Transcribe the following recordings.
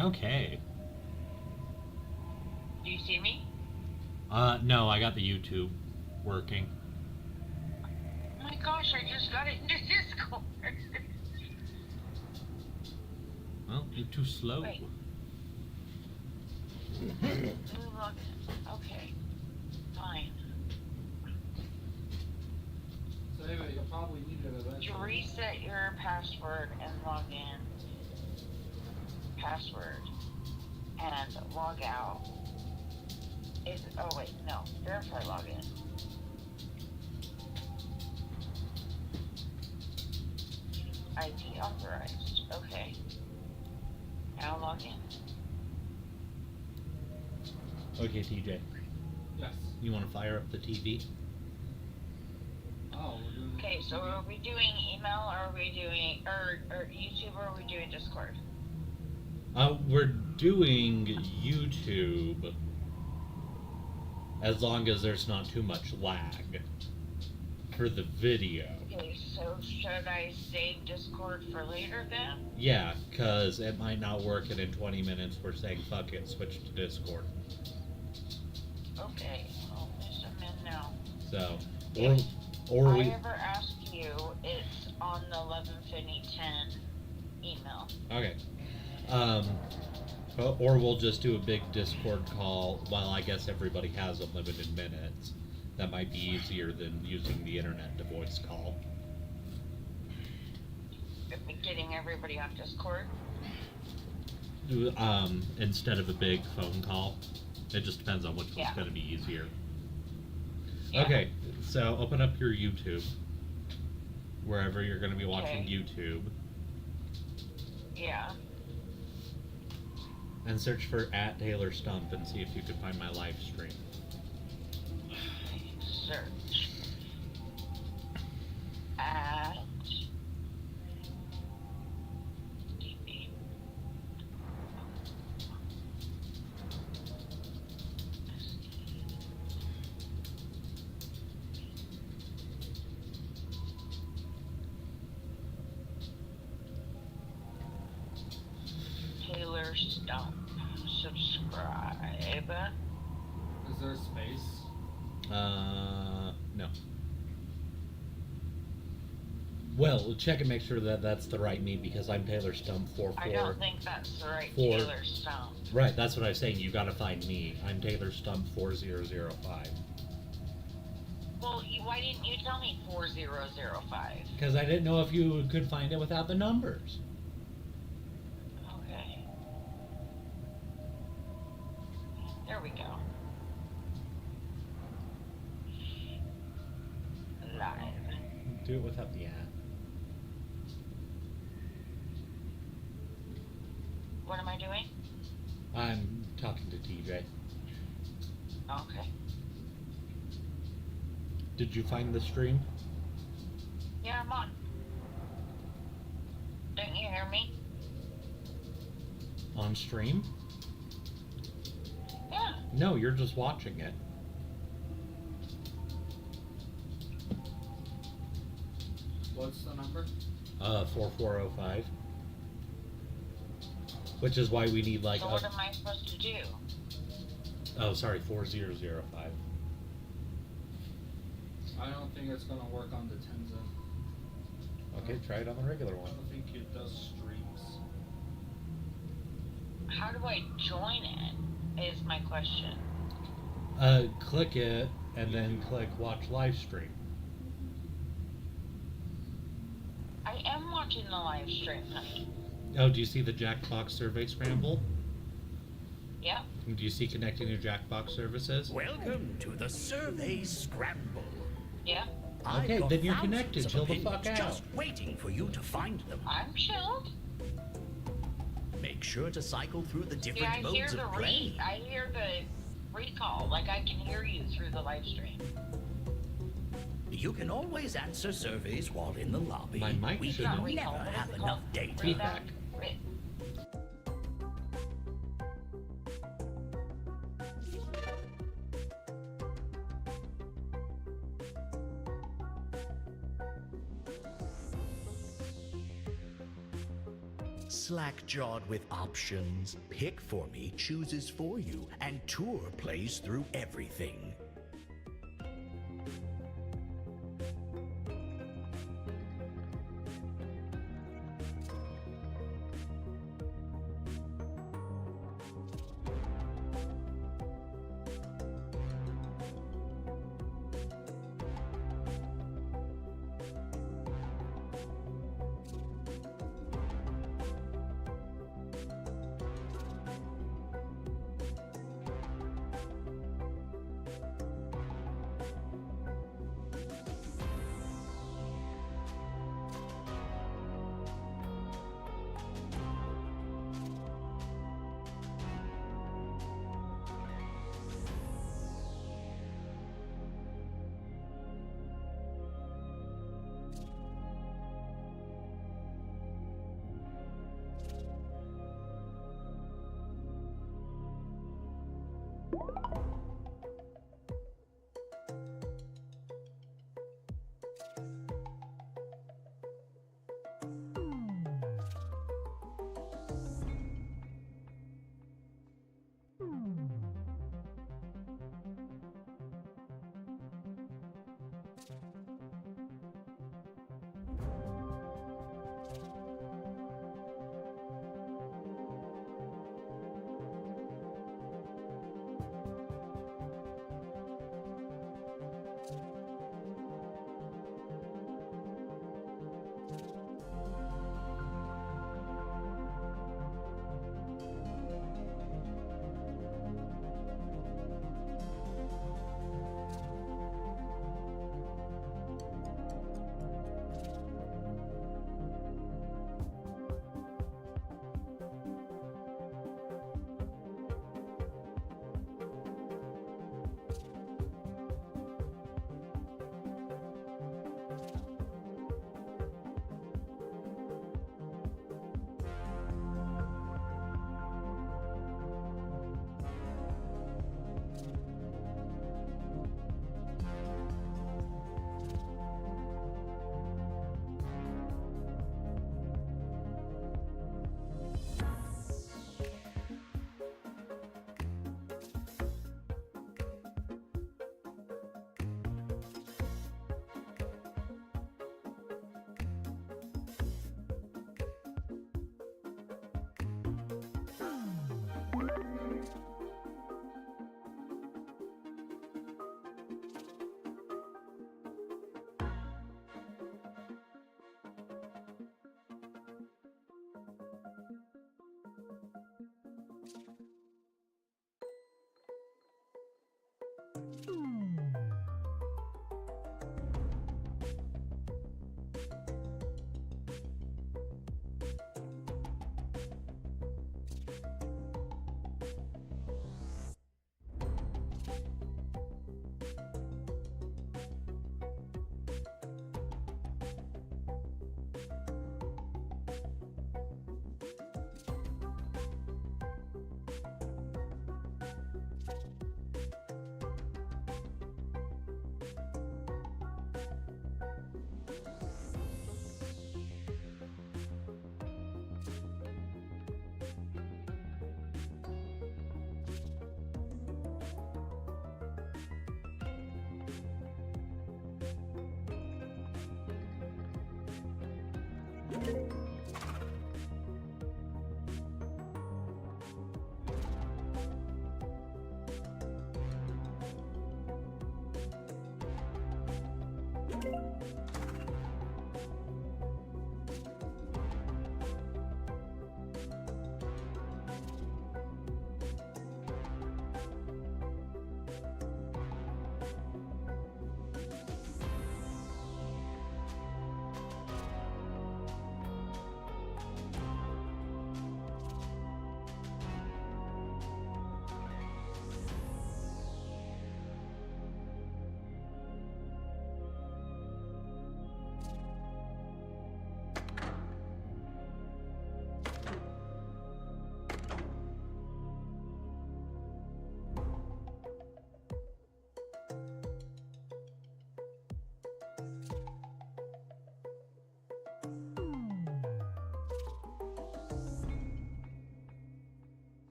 Okay. Do you see me? No, I got the YouTube working. Oh my gosh, I just got it into Discord. Well, you're too slow. Wait. Okay. Fine. So anyway, you'll probably need it eventually. To reset your password and log in. Password. And log out. Oh wait, no. Verify login. ID authorized. Okay. Now log in. Okay, TJ. Yes. You want to fire up the TV? Oh, we're doing. Okay, so are we doing email or are we doing or YouTube or are we doing Discord? We're doing YouTube as long as there's not too much lag for the video. Okay, so should I save Discord for later then? Yeah, because it might not work, and in 20 minutes we're saying fuck it, switch to Discord. Okay, I'll miss them in now. So, If or I we... ever ask you, it's on the 11:50:10 email. Okay. Or we'll just do a big Discord call. Well, I guess everybody has unlimited minutes. That might be easier than using the internet to voice call. Getting everybody on Discord? Instead of a big phone call. It just depends on which one's going to be easier. Yeah. Okay, so open up your YouTube. Wherever you're going to be watching YouTube. Yeah. And search for @TaylorStumpp and see if you can find my live stream. Search. At DB. Taylor Stumpp. Subscribe. Is there a space? No. Well, check and make sure that that's the right me, because I'm Taylor Stumpp 44. I don't think that's the right Four. Taylor Stumpp. Right, that's what I was saying. You gotta find me. I'm Taylor Stumpp 4005. Well, why didn't you tell me 4005? Because I didn't know if you could find it without the numbers. Okay. There we go. Live. Do it without the ad. What am I doing? I'm talking to TJ. Okay. Did you find the stream? Yeah, I'm on. Don't you hear me? On stream? Yeah. No, you're just watching it. What's the number? 4405. Which is why we need like So what am I supposed to do? Oh, sorry, 4005. I don't think it's gonna work on the Tenza. Okay, try it on the regular I one. don't think it does streams. How do I join it? Is my question. Click it and then click watch live stream. I am watching the live stream, honey. Oh, do you see the Jackbox survey scramble? Yep. Do you see connecting your Jackbox services? Welcome to the Survey Scramble. Yep. Okay, I've got then you're thousands connected. of Chill the opinions fuck out. just waiting for you to find them. I'm chilled. Make sure to cycle through the See, different I hear modes the of play. I hear the recall. Like I can hear you through the live stream. You can always answer surveys while in the lobby. My mic We should can not recall. never What is have it enough called? data. Feedback. slack-jawed with options. Pick for Me chooses for you, and Tour plays through everything.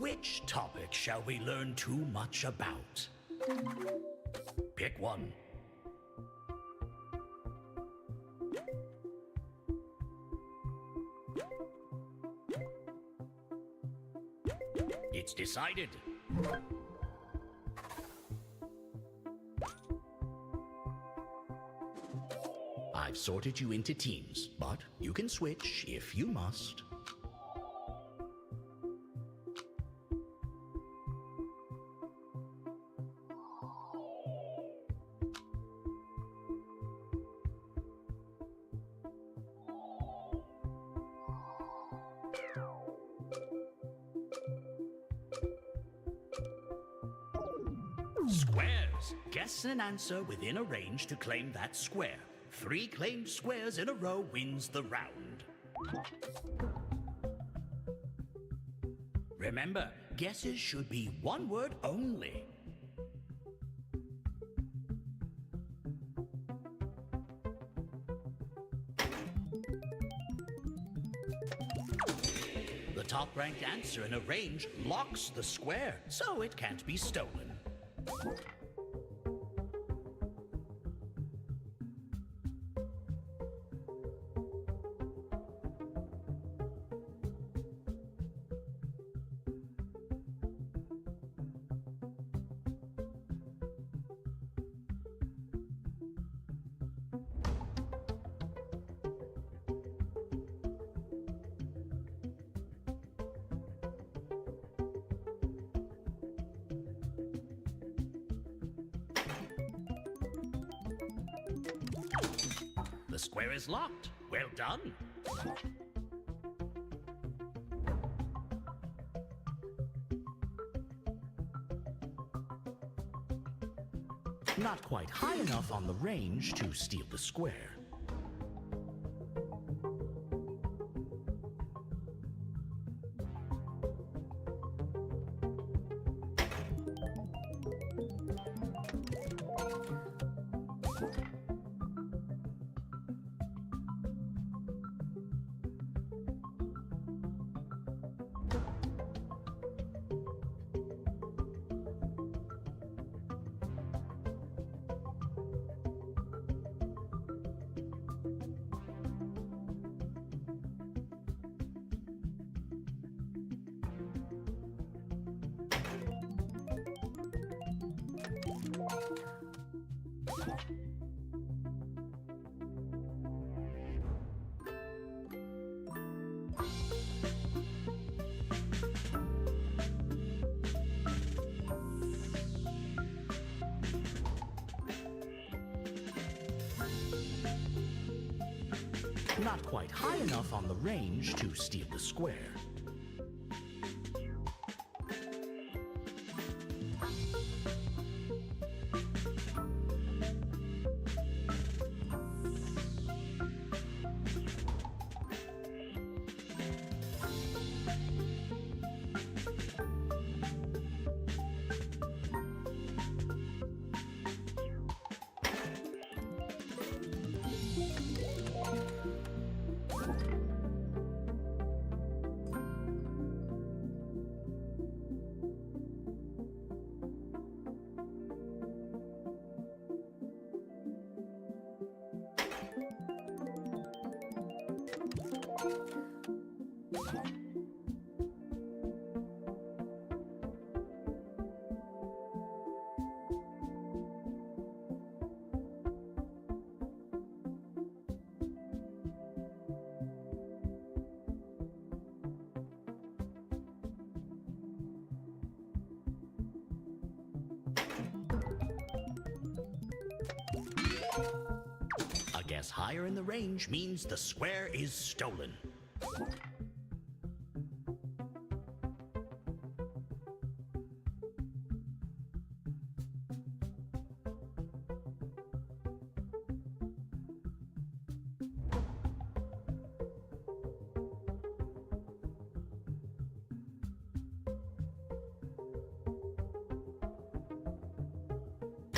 Which topic shall we learn too much about? Pick one. It's decided. I've sorted you into teams, but you can switch if you must. squares. Guess an answer within a range to claim that square. 3 claimed squares in a row wins the round. Remember, guesses should be one word only. The top-ranked answer in a range locks the square, so it can't be stolen. The square is locked. Well done. Not quite high enough on the range to steal the square. Not quite high enough on the range to steal the square. A guess higher in the range means the square is stolen.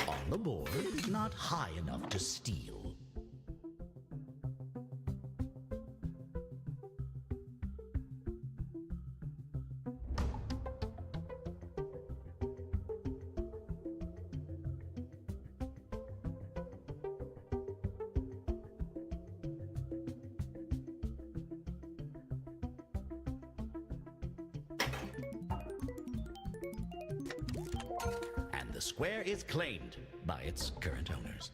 On the board, not high enough to steal. And the square is claimed by its current owners.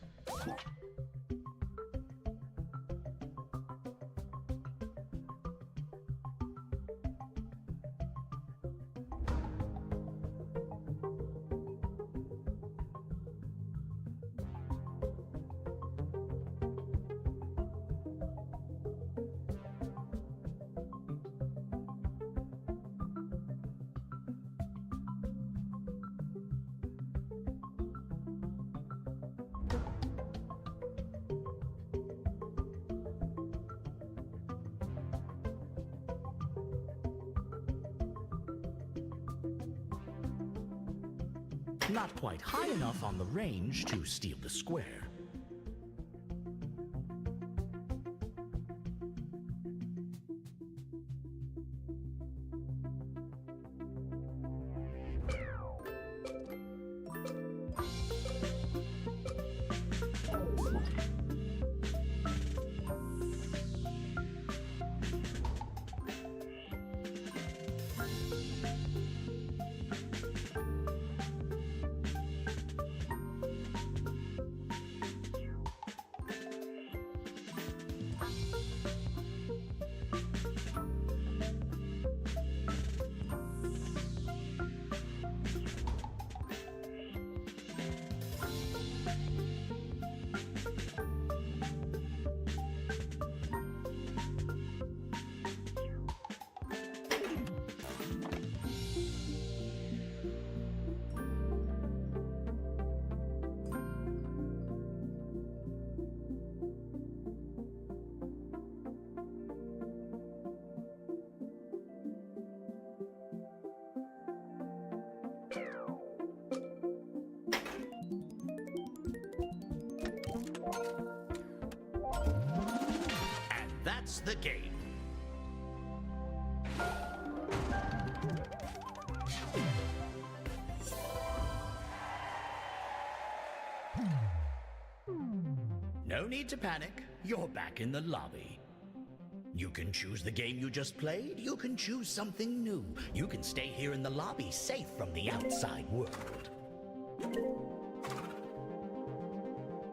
Not quite high enough on the range to steal the square. And that's the game. No need to panic. You're back in the lobby. You can choose the game you just played. You can choose something new. You can stay here in the lobby, safe from the outside world.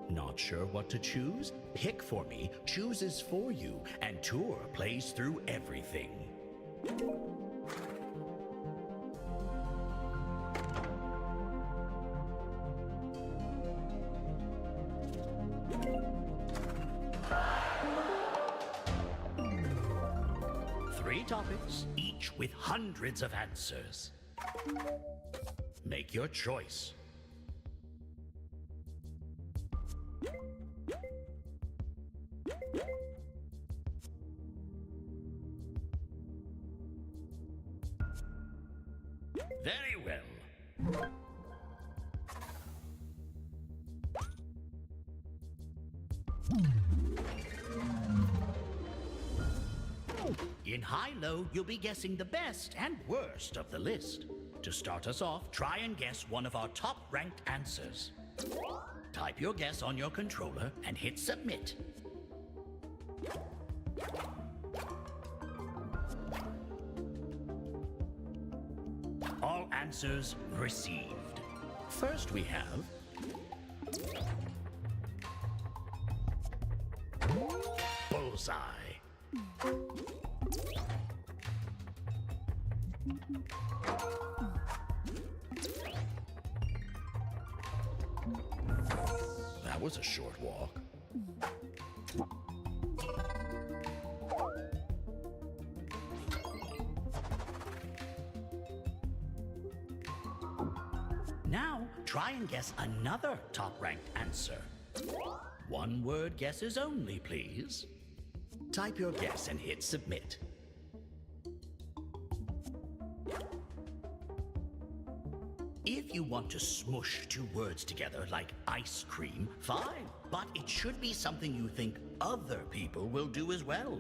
Not sure what to choose? Pick For Me chooses for you, and Tour plays through everything. Three topics, each with hundreds of answers. Make your choice. Very well. In high-low, you'll be guessing the best and worst of the list. To start us off, try and guess one of our top-ranked answers. Type your guess on your controller and hit submit. All answers received. First we have Bullseye. That was a short walk. Now, try and guess another top-ranked answer. One-word guesses only, please. Type your guess and hit submit. If you want to smush two words together like ice cream, fine. But it should be something you think other people will do as well.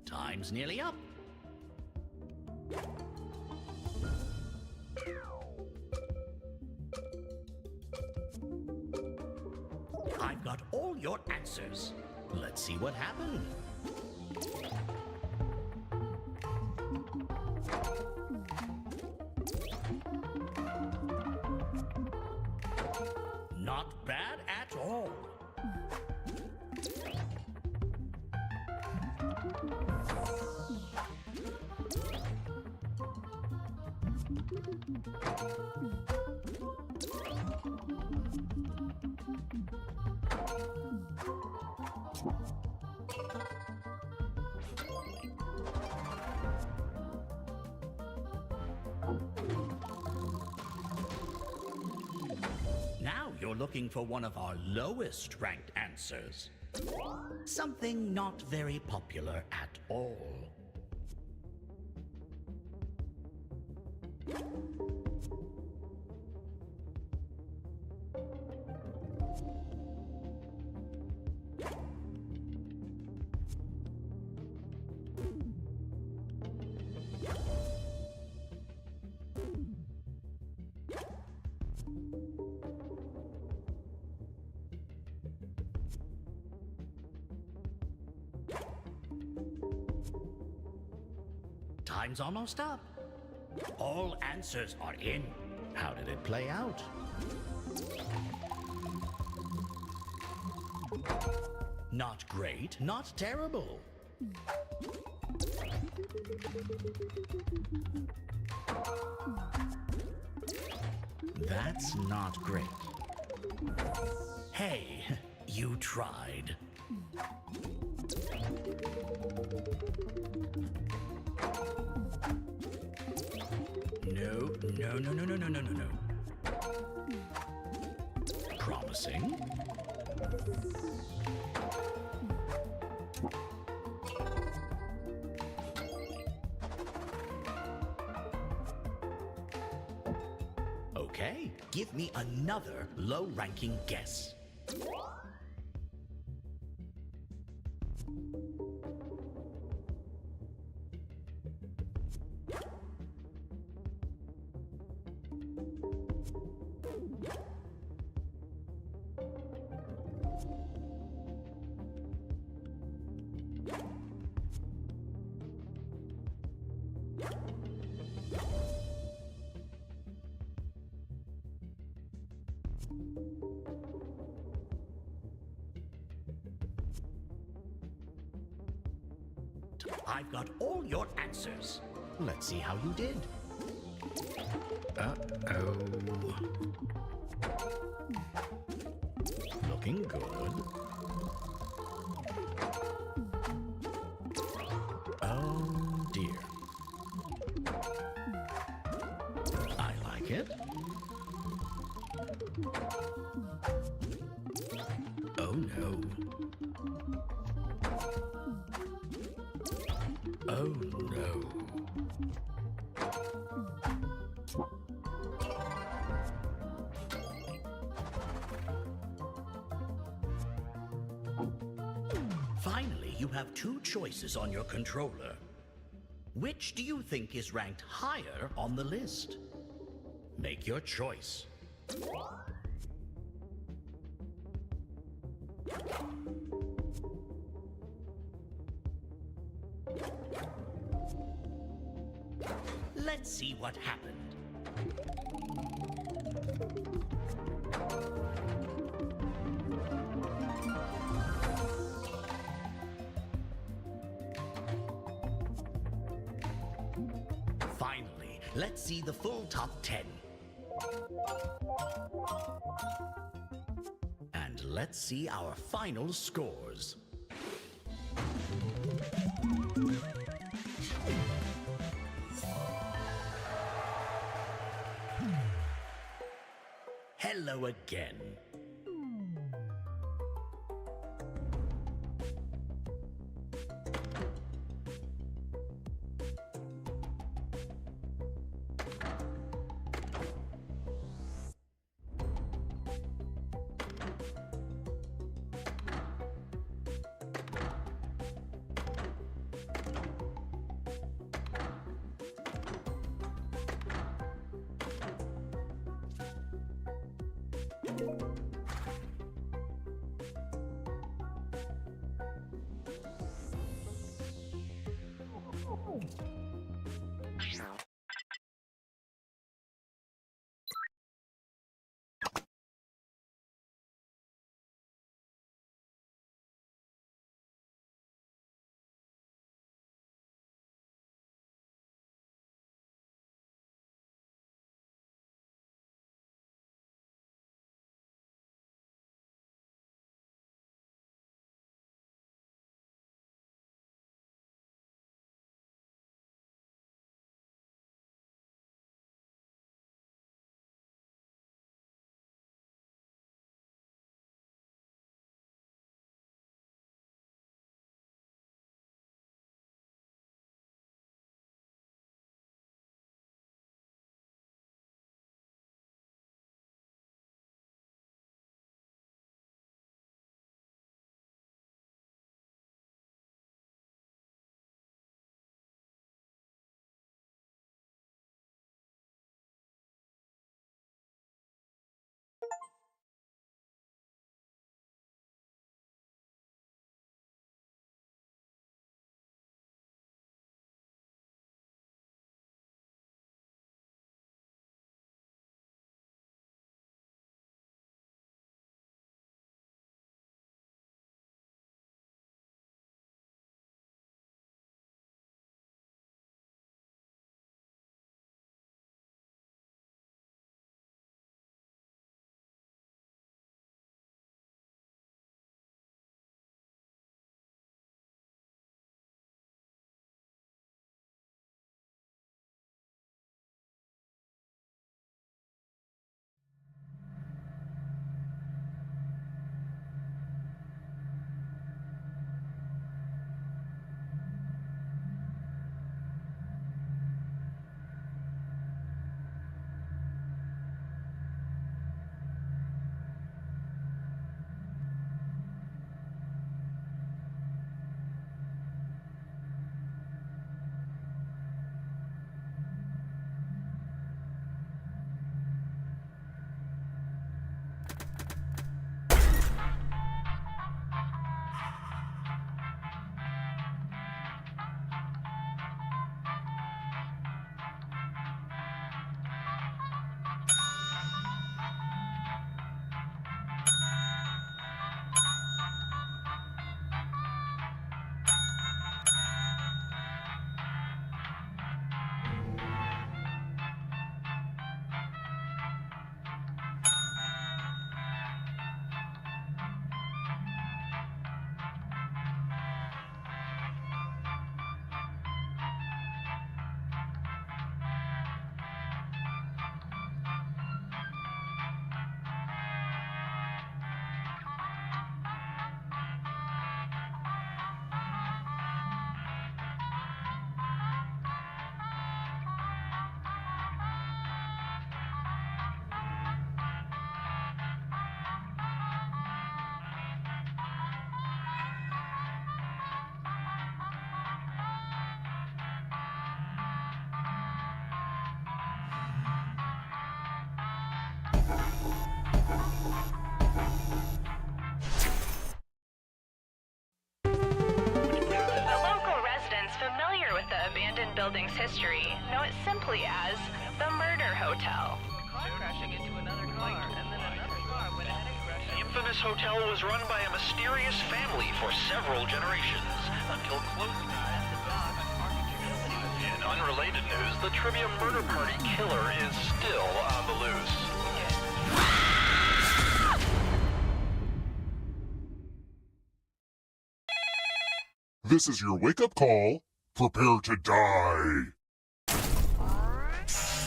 Time's nearly up. I've got all your answers. Let's see what happened. Not bad at all. Now you're looking for one of our lowest ranked answers. Something not very popular at all. Time's almost up. All answers are in. How did it play out? Not great, not terrible. That's not great. Hey, you tried. No, no, no, no, no, no, no, no, no. Promising. Okay, give me another low-ranking guess. I've got all your answers. Let's see how you did. Uh-oh. Looking good. Oh, dear. I like it. Oh, no. Oh, no. Finally, you have two choices on your controller. Which do you think is ranked higher on the list? Make your choice. Let's see what happened. Finally, let's see the full top 10. And let's see our final scores. Hello again. building's history know it simply as the Murder Hotel. Crashing into another car, and then another car went ahead and crashed. The infamous hotel was run by a mysterious family for several generations, until close. In unrelated news, the Trivia Murder Party killer is still on the loose. This is your wake-up call. Prepare to die.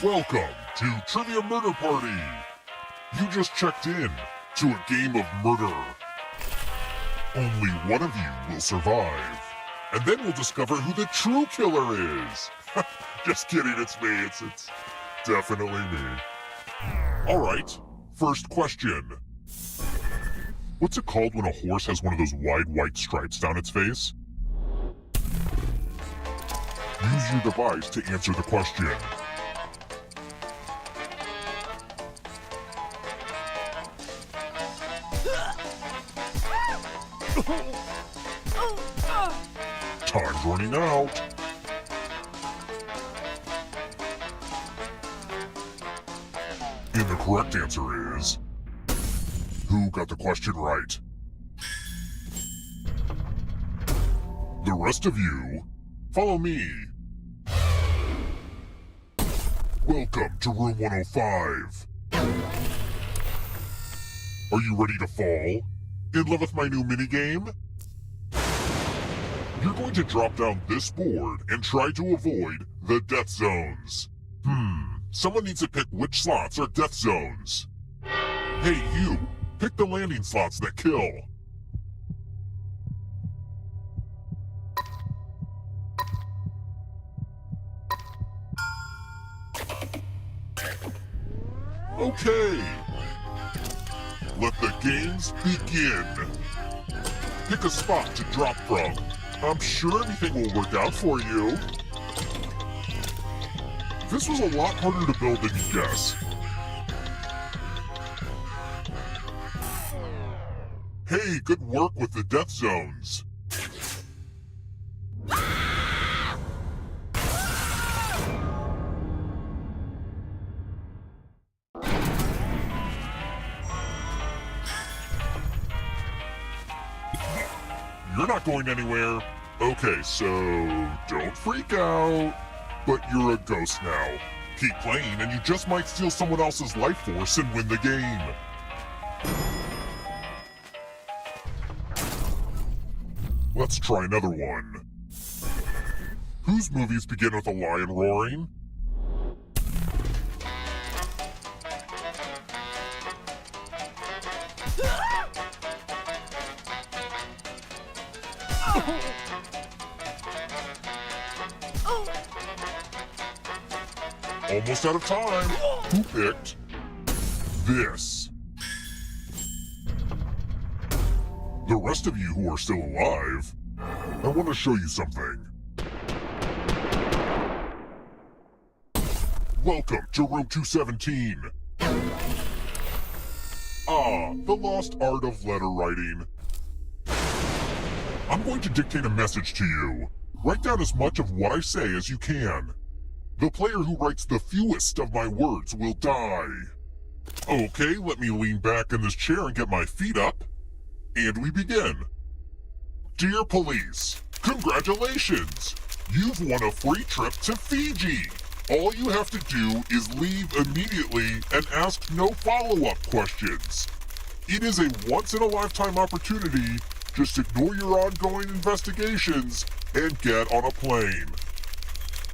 Welcome to Trivia Murder Party. You just checked in to a game of murder. Only one of you will survive. And then we'll discover who the true killer is. Just kidding, it's me. It's definitely me. All right, first question. What's it called when a horse has one of those wide white stripes down its face? Use your device to answer the question. Time's running out. And the correct answer is... Who got the question right? The rest of you, follow me. Welcome to room 105. Are you ready to fall? In love with my new minigame? You're going to drop down this board and try to avoid the death zones. Someone needs to pick which slots are death zones. Hey, you! Pick the landing slots that kill. Okay. Let the games begin. Pick a spot to drop from. I'm sure everything will work out for you. This was a lot harder to build than you guess. Hey, good work with the death zones. You're not going anywhere. Okay, so don't freak out. But you're a ghost now. Keep playing and you just might steal someone else's life force and win the game. Let's try another one. Whose movies begin with a lion roaring? Almost out of time. Who picked this? The rest of you who are still alive, I want to show you something. Welcome to room 217. Ah, the lost art of letter writing. I'm going to dictate a message to you. Write down as much of what I say as you can. The player who writes the fewest of my words will die. Okay, let me lean back in this chair and get my feet up. And we begin. Dear police, congratulations! You've won a free trip to Fiji. All you have to do is leave immediately and ask no follow-up questions. It is a once-in-a-lifetime opportunity. Just ignore your ongoing investigations and get on a plane.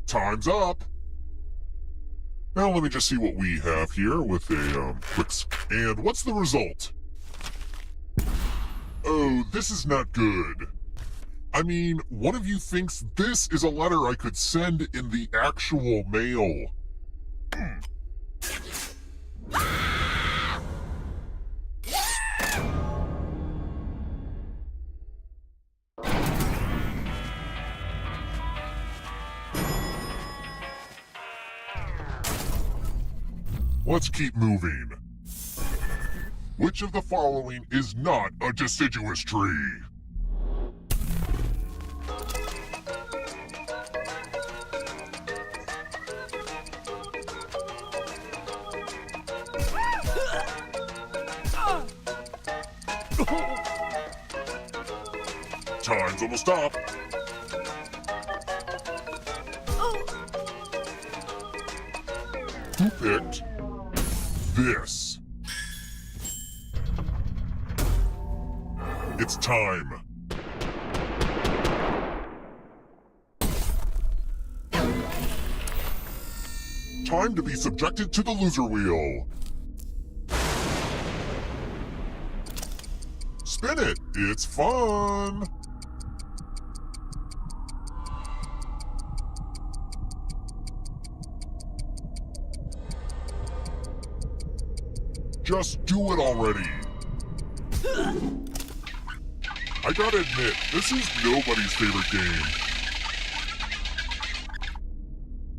Time's up. Now let me just see what we have here with a quick and what's the result? Oh, this is not good. I mean, one of you thinks this is a letter I could send in the actual mail. Let's keep moving. Which of the following is not a deciduous tree? Time's almost up. Who picked this? It's time. Time to be subjected to the loser wheel. Spin it. It's fun. Just do it already. I gotta admit, this is nobody's favorite game.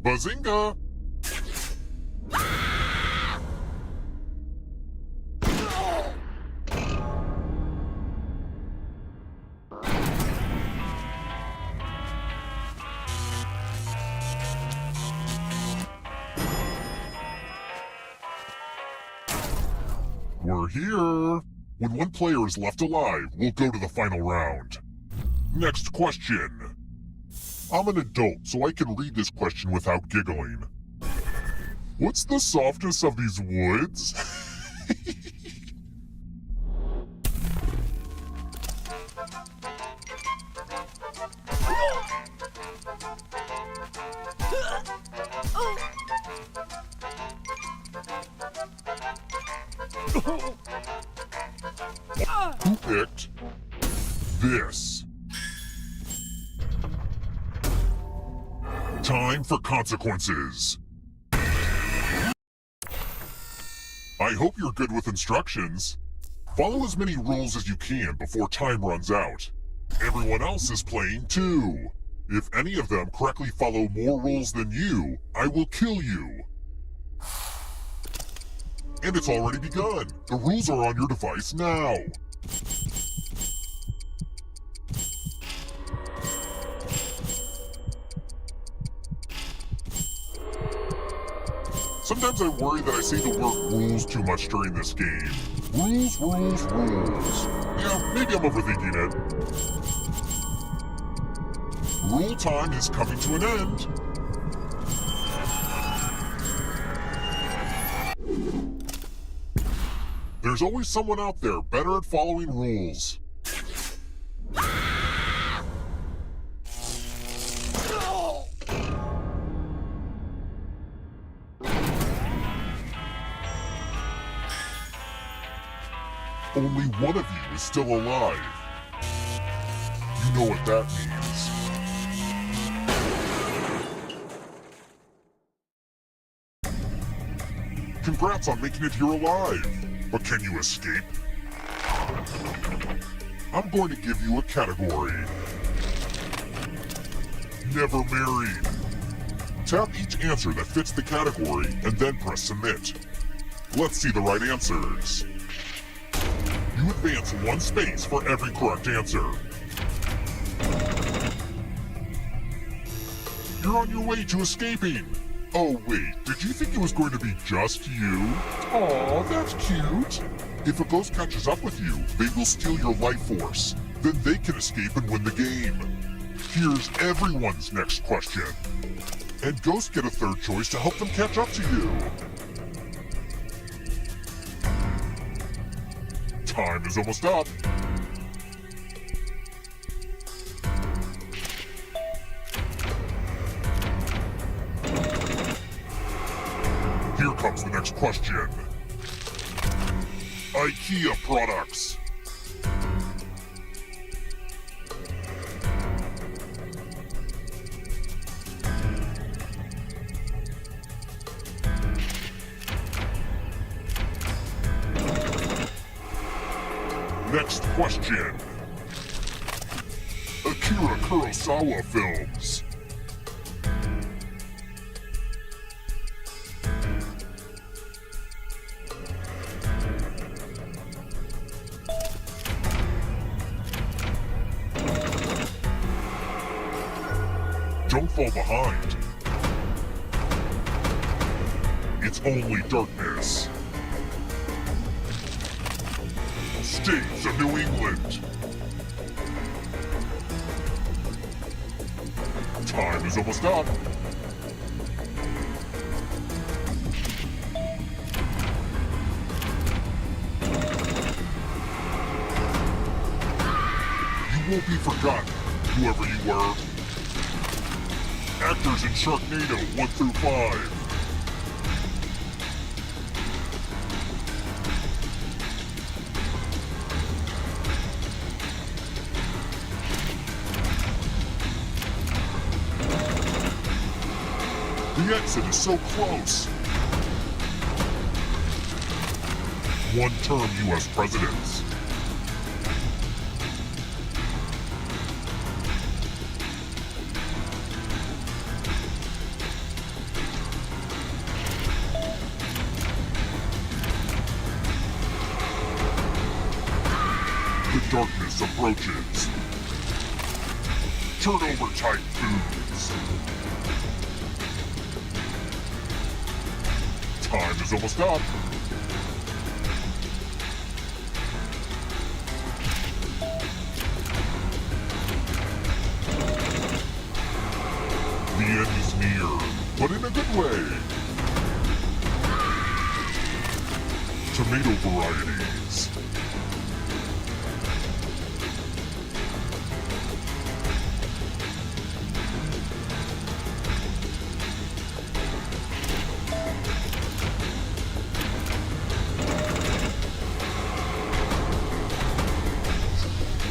Bazinga! We're here. When one player is left alive, we'll go to the final round. Next question. I'm an adult, so I can read this question without giggling. What's the softness of these woods? Who picked this? Time for consequences. I hope you're good with instructions. Follow as many rules as you can before time runs out. Everyone else is playing too. If any of them correctly follow more rules than you, I will kill you. And it's already begun. The rules are on your device now. Sometimes I worry that I say the word rules too much during this game. Rules, rules, rules. Yeah, maybe I'm overthinking it. Rule time is coming to an end. There's always someone out there better at following rules. Only one of you is still alive. You know what that means. Congrats on making it here alive. But can you escape? I'm going to give you a category. Never married. Tap each answer that fits the category and then press submit. Let's see the right answers. You advance 1 space for every correct answer. You're on your way to escaping. Oh wait, did you think it was going to be just you? Aw, that's cute. If a ghost catches up with you, they will steal your life force. Then they can escape and win the game. Here's everyone's next question. And ghosts get a third choice to help them catch up to you. Time is almost up. Here comes the next question. IKEA products. Next question. Akira Kurosawa films. Don't fall behind. It's only darkness. States of New England. Time is almost up. You won't be forgotten, whoever you were. Actors in Sharknado 1 through 5. The exit is so close. One-term U.S. presidents. The darkness approaches. Turnover type foods. Time is almost up. The end is near, but in a good way. Tomato varieties.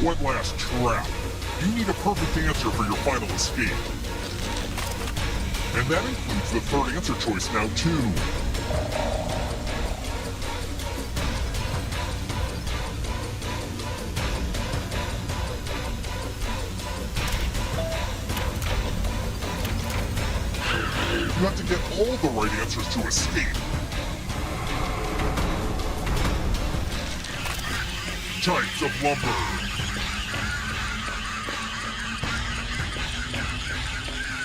One last trap. You need a perfect answer for your final escape. And that includes the third answer choice now, too. You have to get all the right answers to escape. Types of lumber.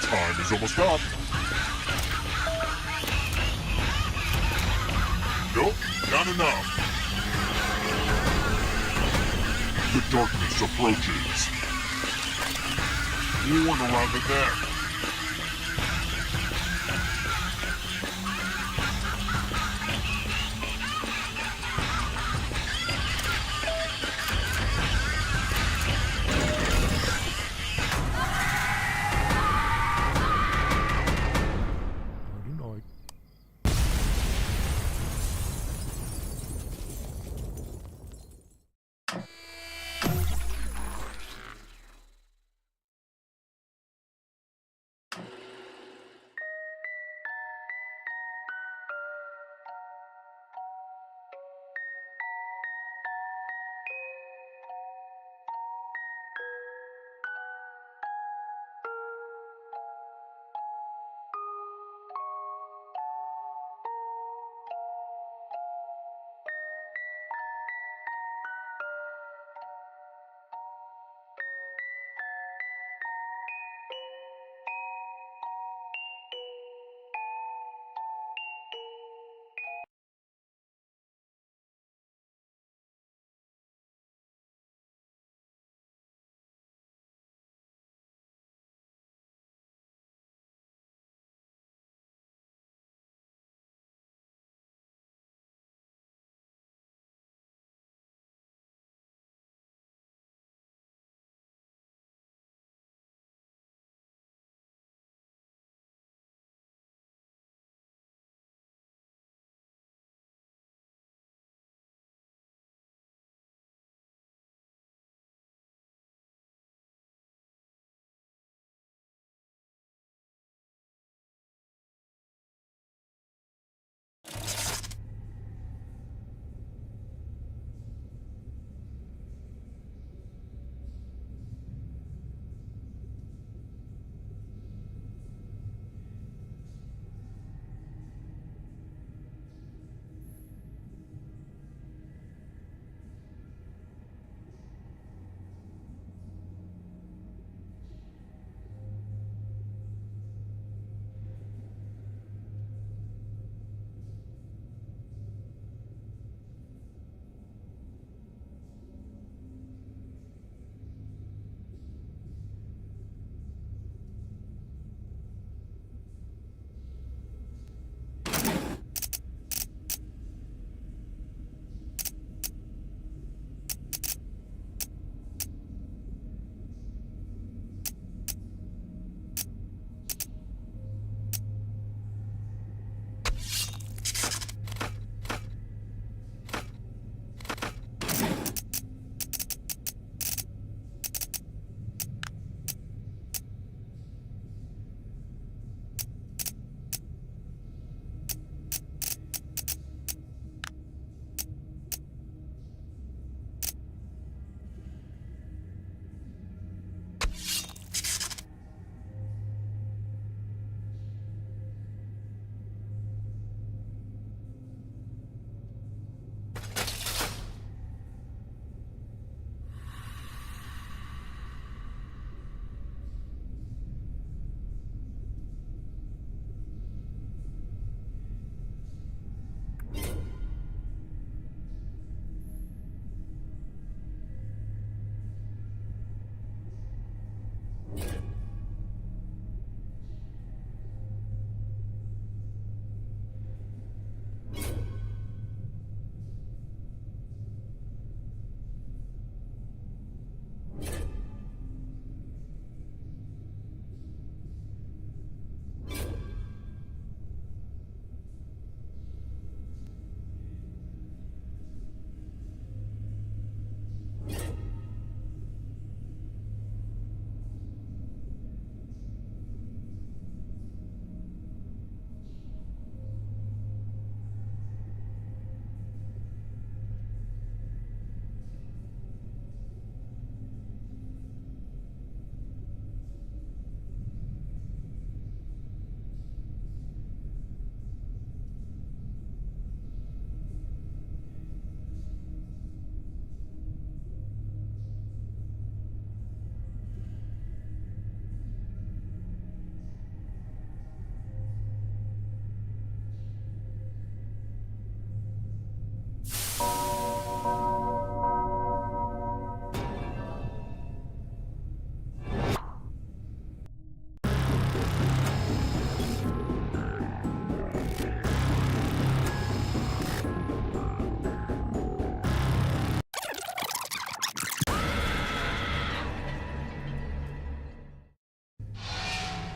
Time is almost up. Nope, not enough. The darkness approaches. Worn around the neck.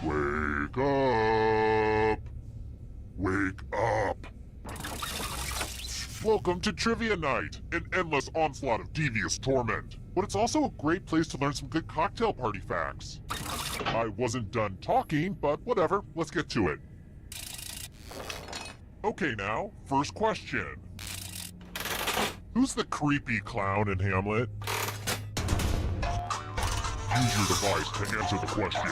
Wake up! Wake up! Welcome to Trivia Night, an endless onslaught of devious torment. But it's also a great place to learn some good cocktail party facts. I wasn't done talking, but whatever, let's get to it. Okay now, first question. Who's the creepy clown in Hamlet? Use your device to answer the question.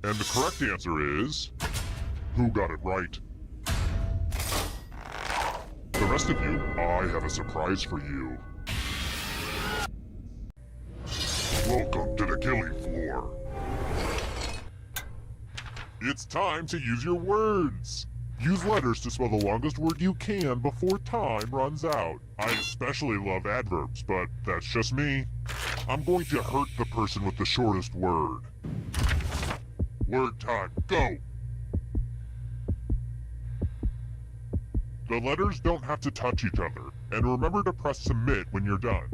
And the correct answer is... who got it right? The rest of you, I have a surprise for you. Welcome to the killing floor. It's time to use your words. Use letters to spell the longest word you can before time runs out. I especially love adverbs, but that's just me. I'm going to hurt the person with the shortest word. Word time, go! The letters don't have to touch each other, and remember to press submit when you're done.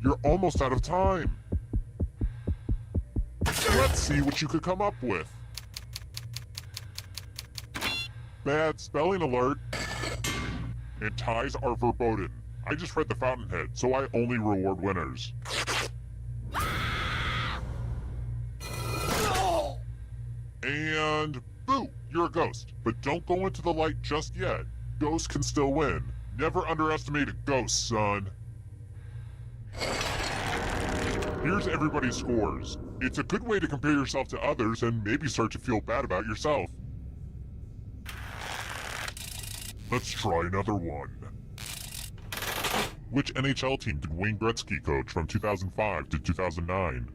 You're almost out of time. Let's see what you could come up with. Bad spelling alert. And ties are verboten. I just read the Fountainhead, so I only reward winners. And boo, you're a ghost. But don't go into the light just yet. Ghosts can still win. Never underestimate a ghost, son. Here's everybody's scores. It's a good way to compare yourself to others and maybe start to feel bad about yourself. Let's try another one. Which NHL team did Wayne Gretzky coach from 2005 to 2009?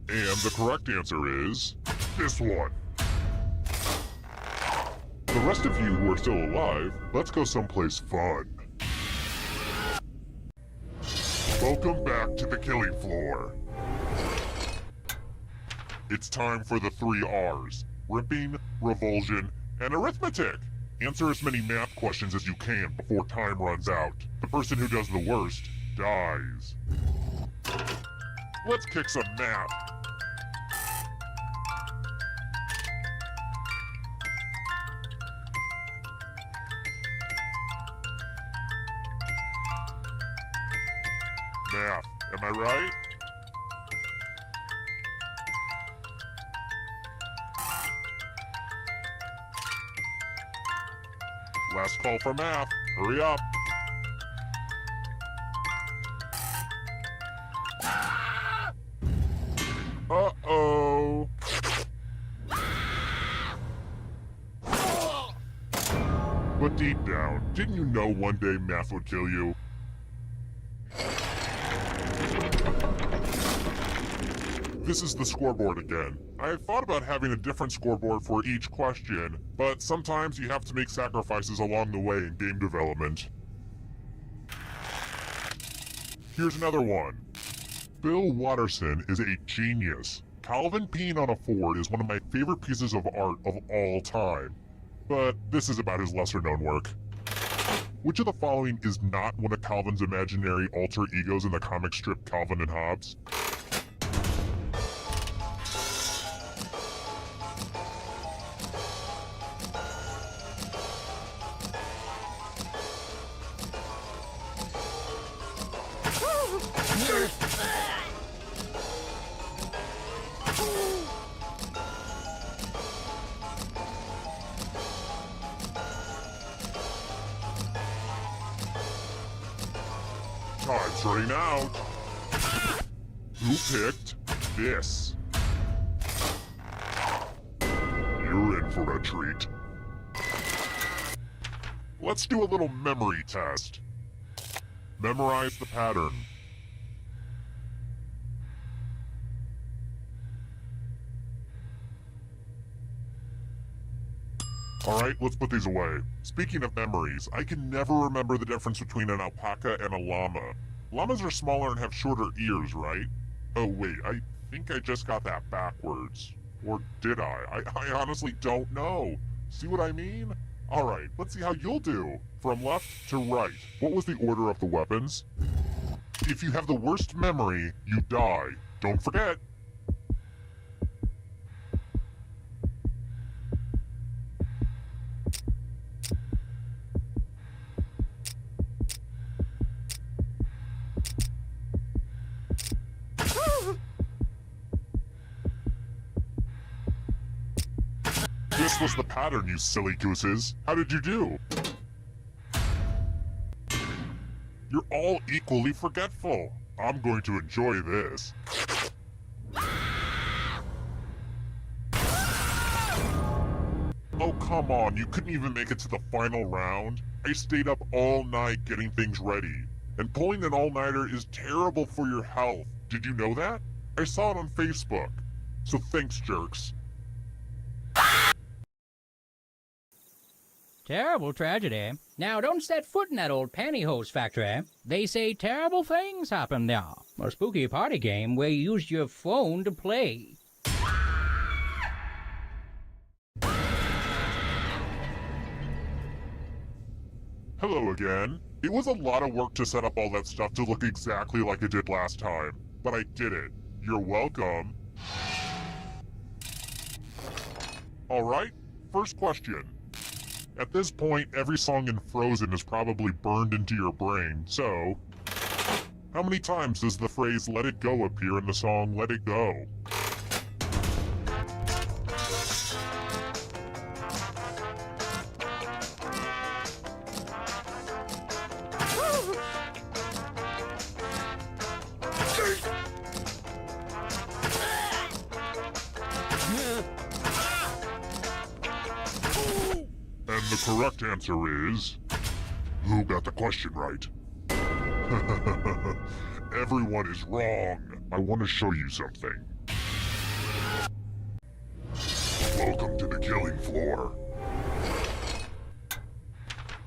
And the correct answer is this one. The rest of you who are still alive, let's go someplace fun. Welcome back to the killing floor. It's time for the 3 R's. Ripping, revulsion, and arithmetic. Answer as many math questions as you can before time runs out. The person who does the worst dies. Let's kick some math. Math, am I right? Last call for math. Hurry up. Uh-oh. But deep down, didn't you know one day math would kill you? This is the scoreboard again. I had thought about having a different scoreboard for each question, but sometimes you have to make sacrifices along the way in game development. Here's another one. Bill Watterson is a genius. Calvin peeing on a Ford is one of my favorite pieces of art of all time. But this is about his lesser-known work. Which of the following is not one of Calvin's imaginary alter egos in the comic strip Calvin and Hobbes? Turning out. Who picked this? You're in for a treat. Let's do a little memory test. Memorize the pattern. Alright, let's put these away. Speaking of memories, I can never remember the difference between an alpaca and a llama. Llamas are smaller and have shorter ears, right? Oh wait, I think I just got that backwards. Or did I? I honestly don't know. See what I mean? Alright, let's see how you'll do. From left to right, what was the order of the weapons? If you have the worst memory, you die. Don't forget. This was the pattern, you silly gooses. How did you do? You're all equally forgetful. I'm going to enjoy this. Oh, come on, you couldn't even make it to the final round? I stayed up all night getting things ready. And pulling an all-nighter is terrible for your health. Did you know that? I saw it on Facebook. So thanks, jerks. Terrible tragedy. Now don't set foot in that old pantyhose factory. They say terrible things happen there. A spooky party game where you used your phone to play. Hello again. It was a lot of work to set up all that stuff to look exactly like it did last time, but I did it. You're welcome. Alright, first question. At this point, every song in Frozen is probably burned into your brain, so... how many times does the phrase "let it go" appear in the song "Let It Go"? And the correct answer is... who got the question right? Everyone is wrong. I want to show you something. Welcome to the killing floor.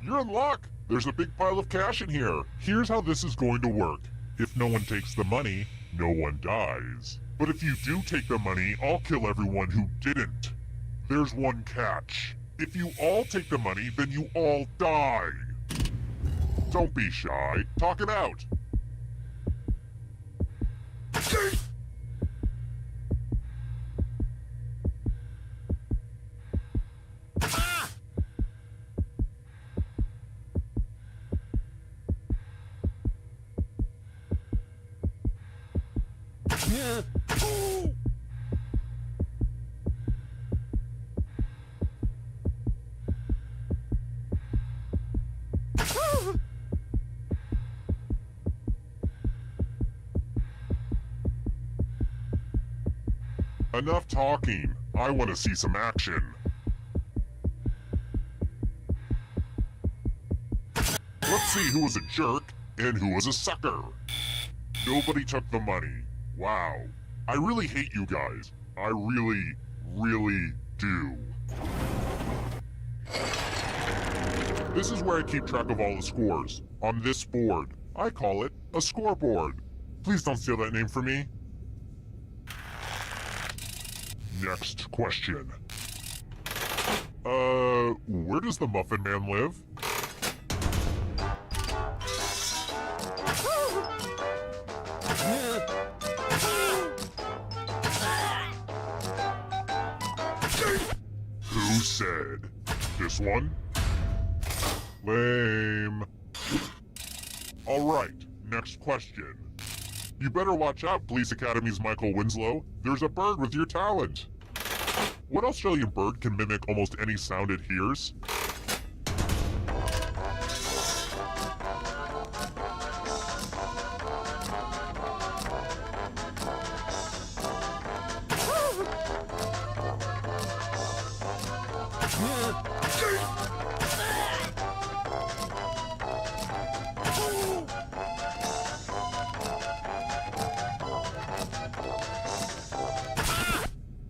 You're in luck. There's a big pile of cash in here. Here's how this is going to work. If no one takes the money, no one dies. But if you do take the money, I'll kill everyone who didn't. There's one catch. If you all take the money, then you all die. Don't be shy. Talk it out. Enough talking. I want to see some action. Let's see who was a jerk and who was a sucker. Nobody took the money. Wow. I really hate you guys. I really, really do. This is where I keep track of all the scores. On this board. I call it a scoreboard. Please don't steal that name from me. Next question. Where does the Muffin Man live? Who said? This one? Lame. Alright, next question. You better watch out, Police Academy's Michael Winslow. There's a bird with your talent. What Australian bird can mimic almost any sound it hears?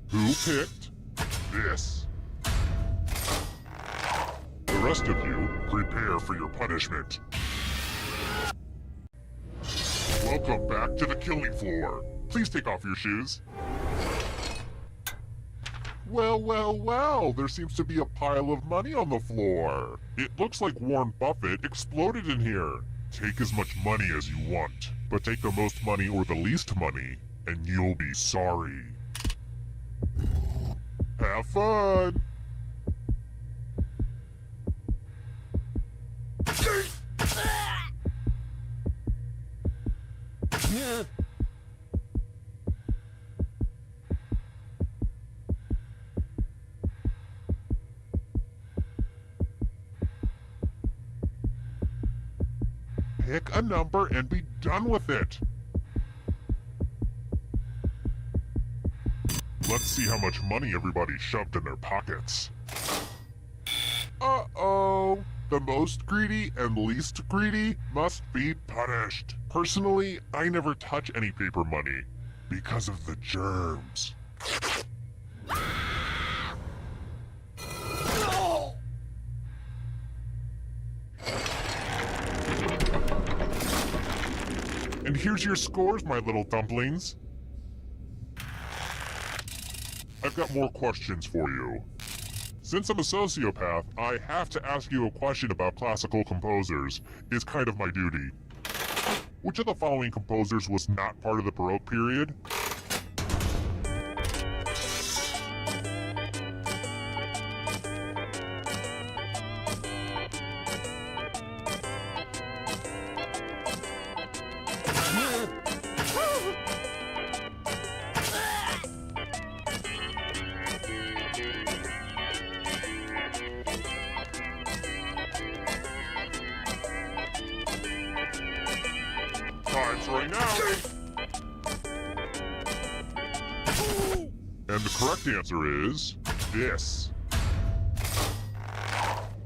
Who picked this? The rest of you, prepare for your punishment. Welcome back to the killing floor. Please take off your shoes. Well, there seems to be a pile of money on the floor. It looks like Warren Buffett exploded in here. Take as much money as you want, but take the most money or the least money, and you'll be sorry. Have fun! Pick a number and be done with it. Let's see how much money everybody shoved in their pockets. Uh-oh. The most greedy and least greedy must be punished. Personally, I never touch any paper money because of the germs. And here's your scores, my little dumplings. I've got more questions for you. Since I'm a sociopath, I have to ask you a question about classical composers. It's kind of my duty. Which of the following composers was not part of the Baroque period? Time's running out! And the correct answer is this.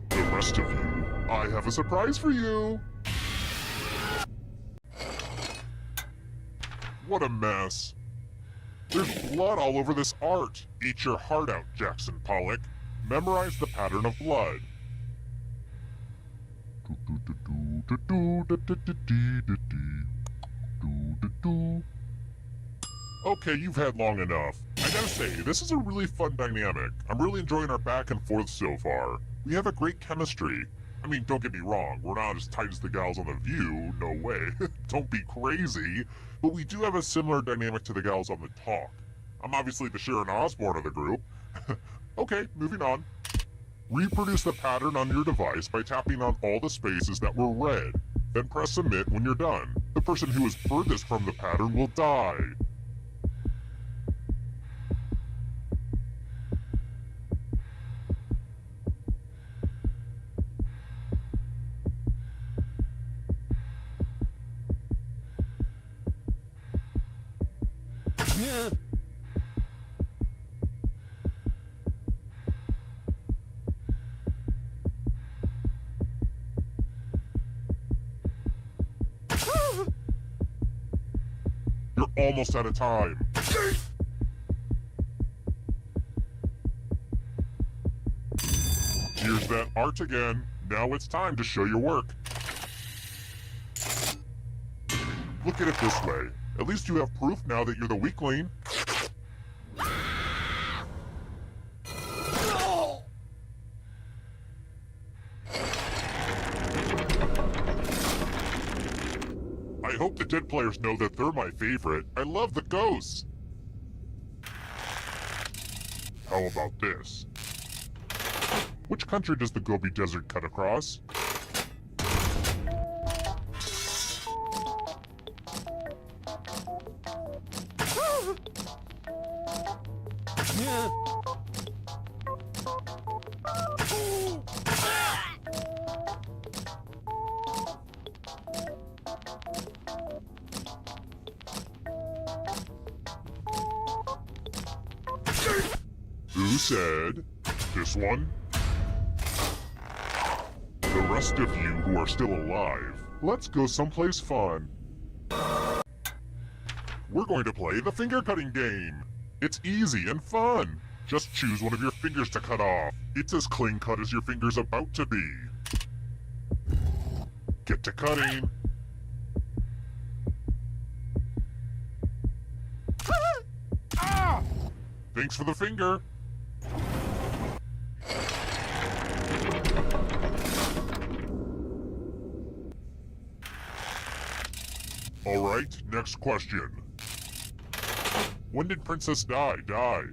The rest of you, I have a surprise for you! What a mess. There's blood all over this art. Eat your heart out, Jackson Pollock. Memorize the pattern of blood. Okay, you've had long enough. I gotta say, this is a really fun dynamic. I'm really enjoying our back and forth so far. We have a great chemistry. I mean, don't get me wrong, we're not as tight as the gals on The View, no way. Don't be crazy. But we do have a similar dynamic to the gals on The Talk. I'm obviously the Sharon Osbourne of the group. Okay, moving on. Reproduce the pattern on your device by tapping on all the spaces that were red. Then press submit when you're done. The person who is furthest from the pattern will die. You're almost out of time. Here's that art again. Now it's time to show your work. Look at it this way. At least you have proof now that you're the weakling. I hope the dead players know that they're my favorite. I love the ghosts. How about this? Which country does the Gobi Desert cut across? Who said this one? rest of you who are still alive, let's go someplace fun. We're going to play the finger cutting game. It's easy and fun. Just choose one of your fingers to cut off. It's as clean cut as your finger's about to be. Get to cutting. Ah! Thanks for the finger. Alright, next question. When did Princess Di die?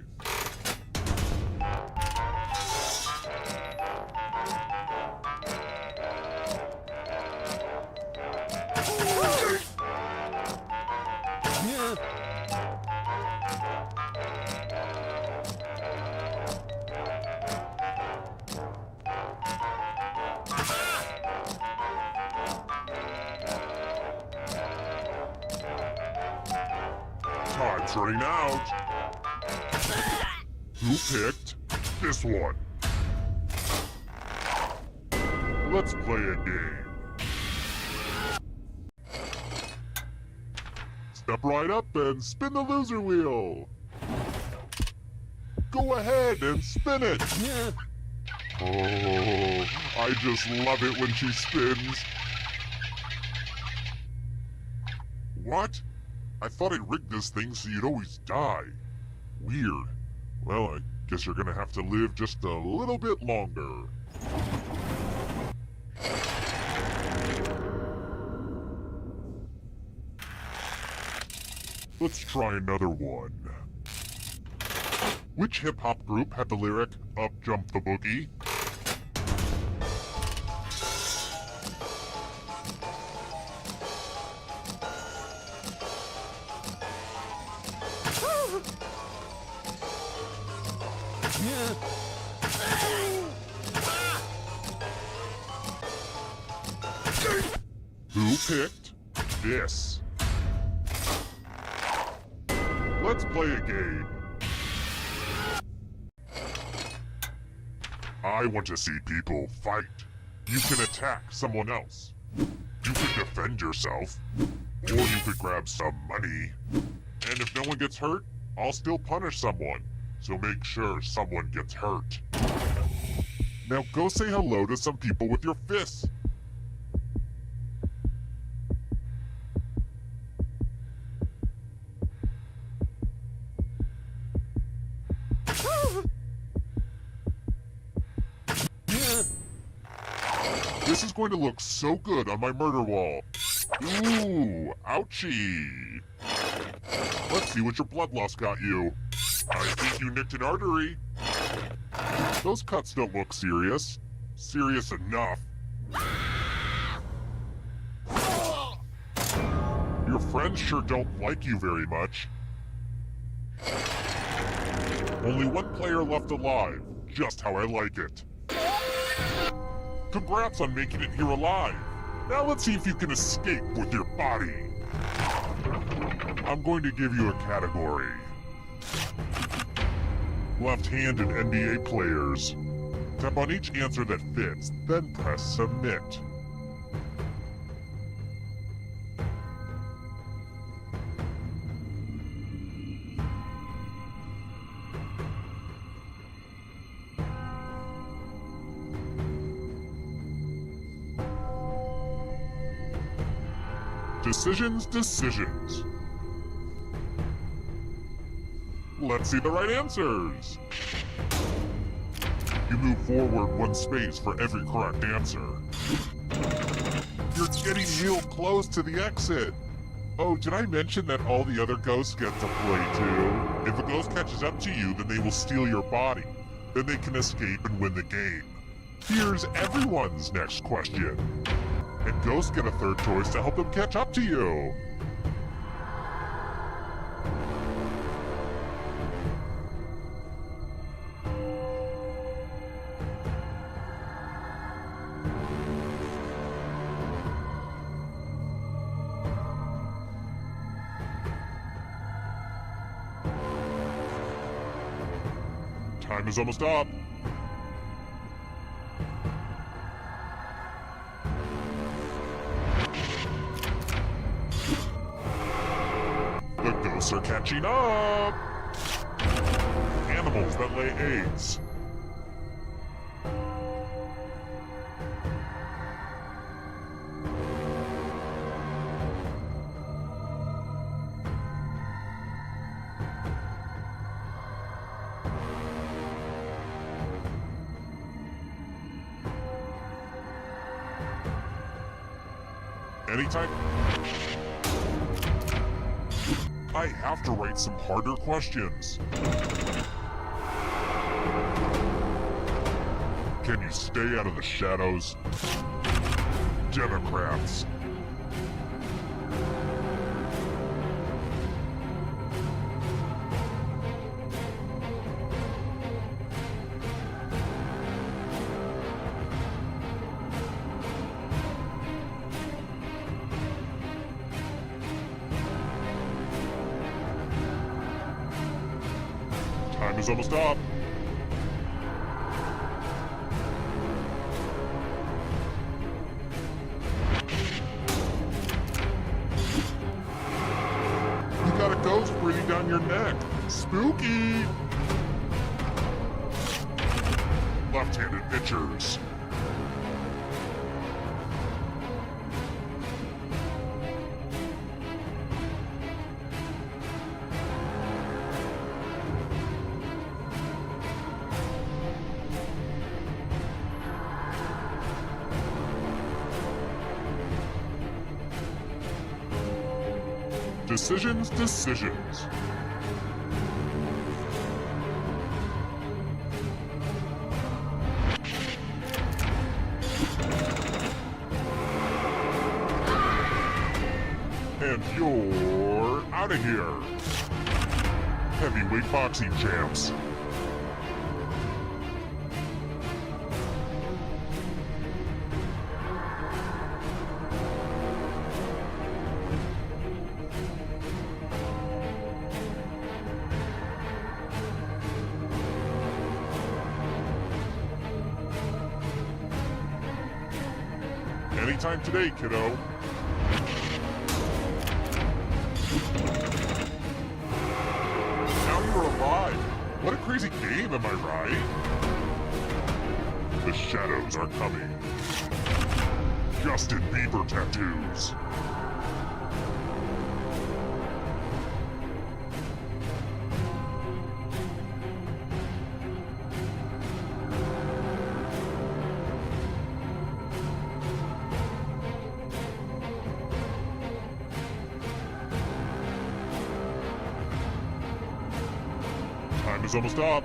Time's running out. Who picked this one? Let's play a game. Step right up and spin the loser wheel. Go ahead and spin it. Oh, I just love it when she spins. What? I thought I rigged this thing so you'd always die. Weird. Well, I guess you're gonna have to live just a little bit longer. Let's try another one. Which hip-hop group had the lyric, "Up Jump the Boogie"? Who picked this? Let's play a game. I want to see people fight. You can attack someone else. You could defend yourself. Or you could grab some money. And if no one gets hurt, I'll still punish someone. So make sure someone gets hurt. Now go say hello to some people with your fists. This is going to look so good on my murder wall. Ooh, ouchie. Let's see what your blood loss got you. I think you nicked an artery. Those cuts don't look serious. Serious enough. Your friends sure don't like you very much. Only one player left alive, just how I like it. Congrats on making it here alive. Now let's see if you can escape with your body. I'm going to give you a category. Left-handed NBA players. Tap on each answer that fits, then press submit. Decisions. Let's see the right answers. You move forward one space for every correct answer. You're getting real close to the exit. Oh, did I mention that all the other ghosts get to play too? If a ghost catches up to you, then they will steal your body. Then they can escape and win the game. Here's everyone's next question. And ghosts get a third choice to help them catch up to you. Time is almost up. Catching up! Animals that lay eggs. Anytime. I have to write some harder questions. Can you stay out of the shadows? Democrats. Time is almost up. You got a ghost breathing down your neck. Spooky! Left-handed pitchers. Decisions. And you're out of here. Heavyweight boxing champs. Anytime today, kiddo. Now you're alive. What a crazy game, am I right? The shadows are coming. Justin Bieber tattoos. Time is almost up.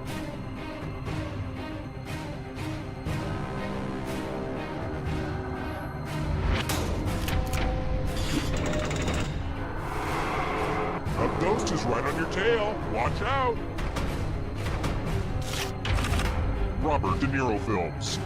A ghost is right on your tail. Watch out. Robert De Niro films.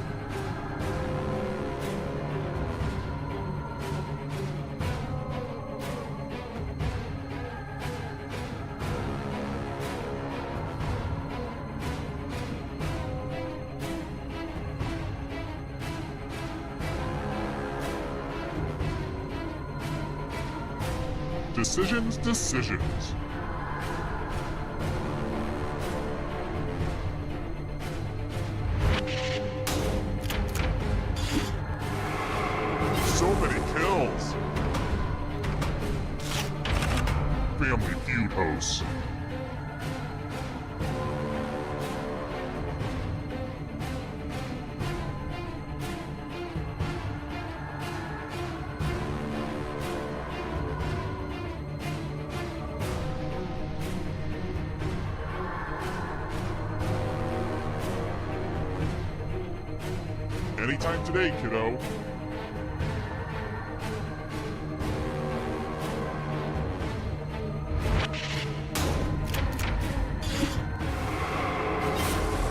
Decisions. So many kills. Family Feud hosts. Anytime today, kiddo.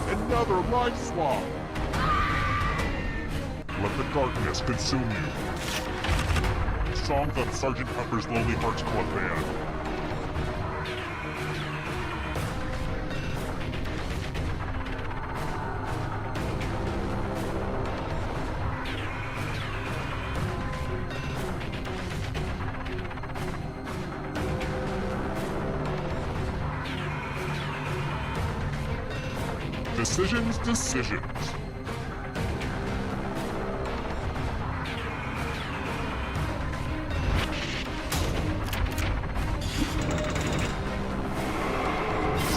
Another life swap. Let the darkness consume you. Songs on Sgt. Pepper's Lonely Hearts Club Band. Decisions.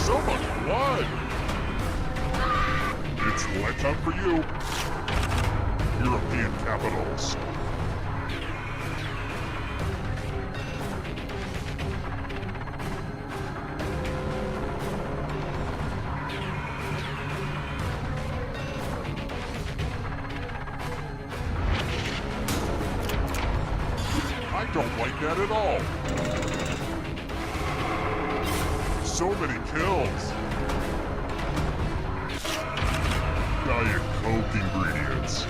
So much blood! It's lunchtime for you. European capitals. I don't like that at all. So many kills. Diet Coke ingredients.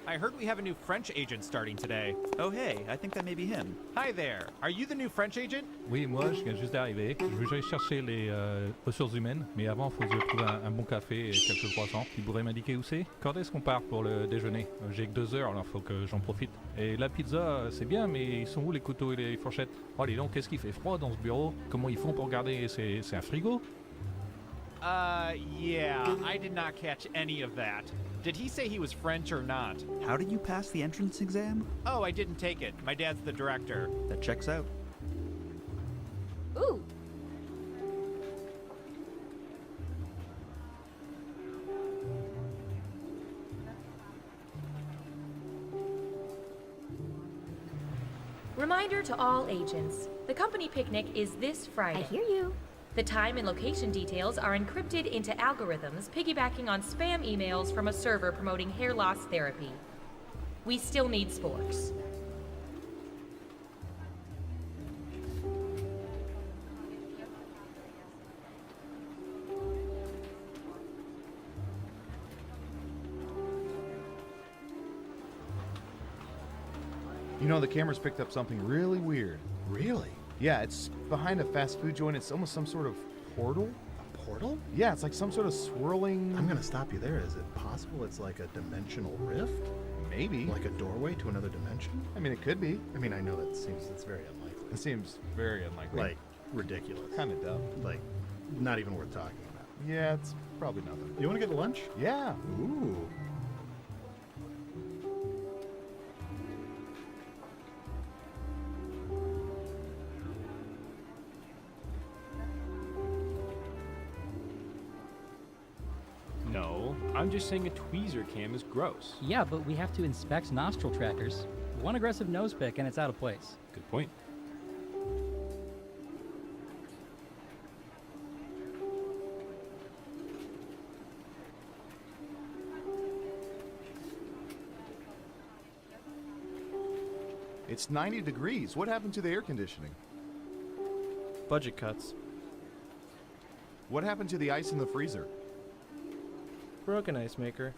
I heard we have a new French agent starting today. Oh hey, I think that may be him. Hi there. Are you the new French agent? Oui, moi, je viens juste d'arriver. Je voudrais chercher les ressources humaines, mais avant, il faut que je trouve un bon café et quelques croissants. Tu pourrais m'indiquer où c'est? Quand est-ce qu'on part pour le déjeuner? J'ai que 2 heures, alors il faut que j'en profite. Et la pizza, c'est bien, mais ils sont où les couteaux et les fourchettes? Oh, dis donc, qu'est-ce qu'il fait froid dans ce bureau? Comment ils font pour garder? C'est un frigo? Yeah, I did not catch any of that. Did he say he was French or not? How did you pass the entrance exam? Oh, I didn't take it. My dad's the director. That checks out. Ooh. Reminder to all agents. The company picnic is this Friday. I hear you. The time and location details are encrypted into algorithms piggybacking on spam emails from a server promoting hair loss therapy. We still need sporks. You know, the camera's picked up something really weird. Really? Yeah, it's behind a fast food joint. It's almost some sort of portal. A portal? Yeah, it's like some sort of swirling... I'm gonna stop you there. Is it possible it's like a dimensional rift? Maybe. Like a doorway to another dimension? I mean, it could be. I mean, I know that's very unlikely. It seems very unlikely. Like, ridiculous. Kind of dumb. Like, not even worth talking about. Yeah, it's probably nothing. You wanna get lunch? Yeah. Ooh. No, I'm just saying a tweezer cam is gross. Yeah, but we have to inspect nostril trackers. One aggressive nose pick and it's out of place. Good point. It's 90 degrees. What happened to the air conditioning? Budget cuts. What happened to the ice in the freezer? Broken ice maker.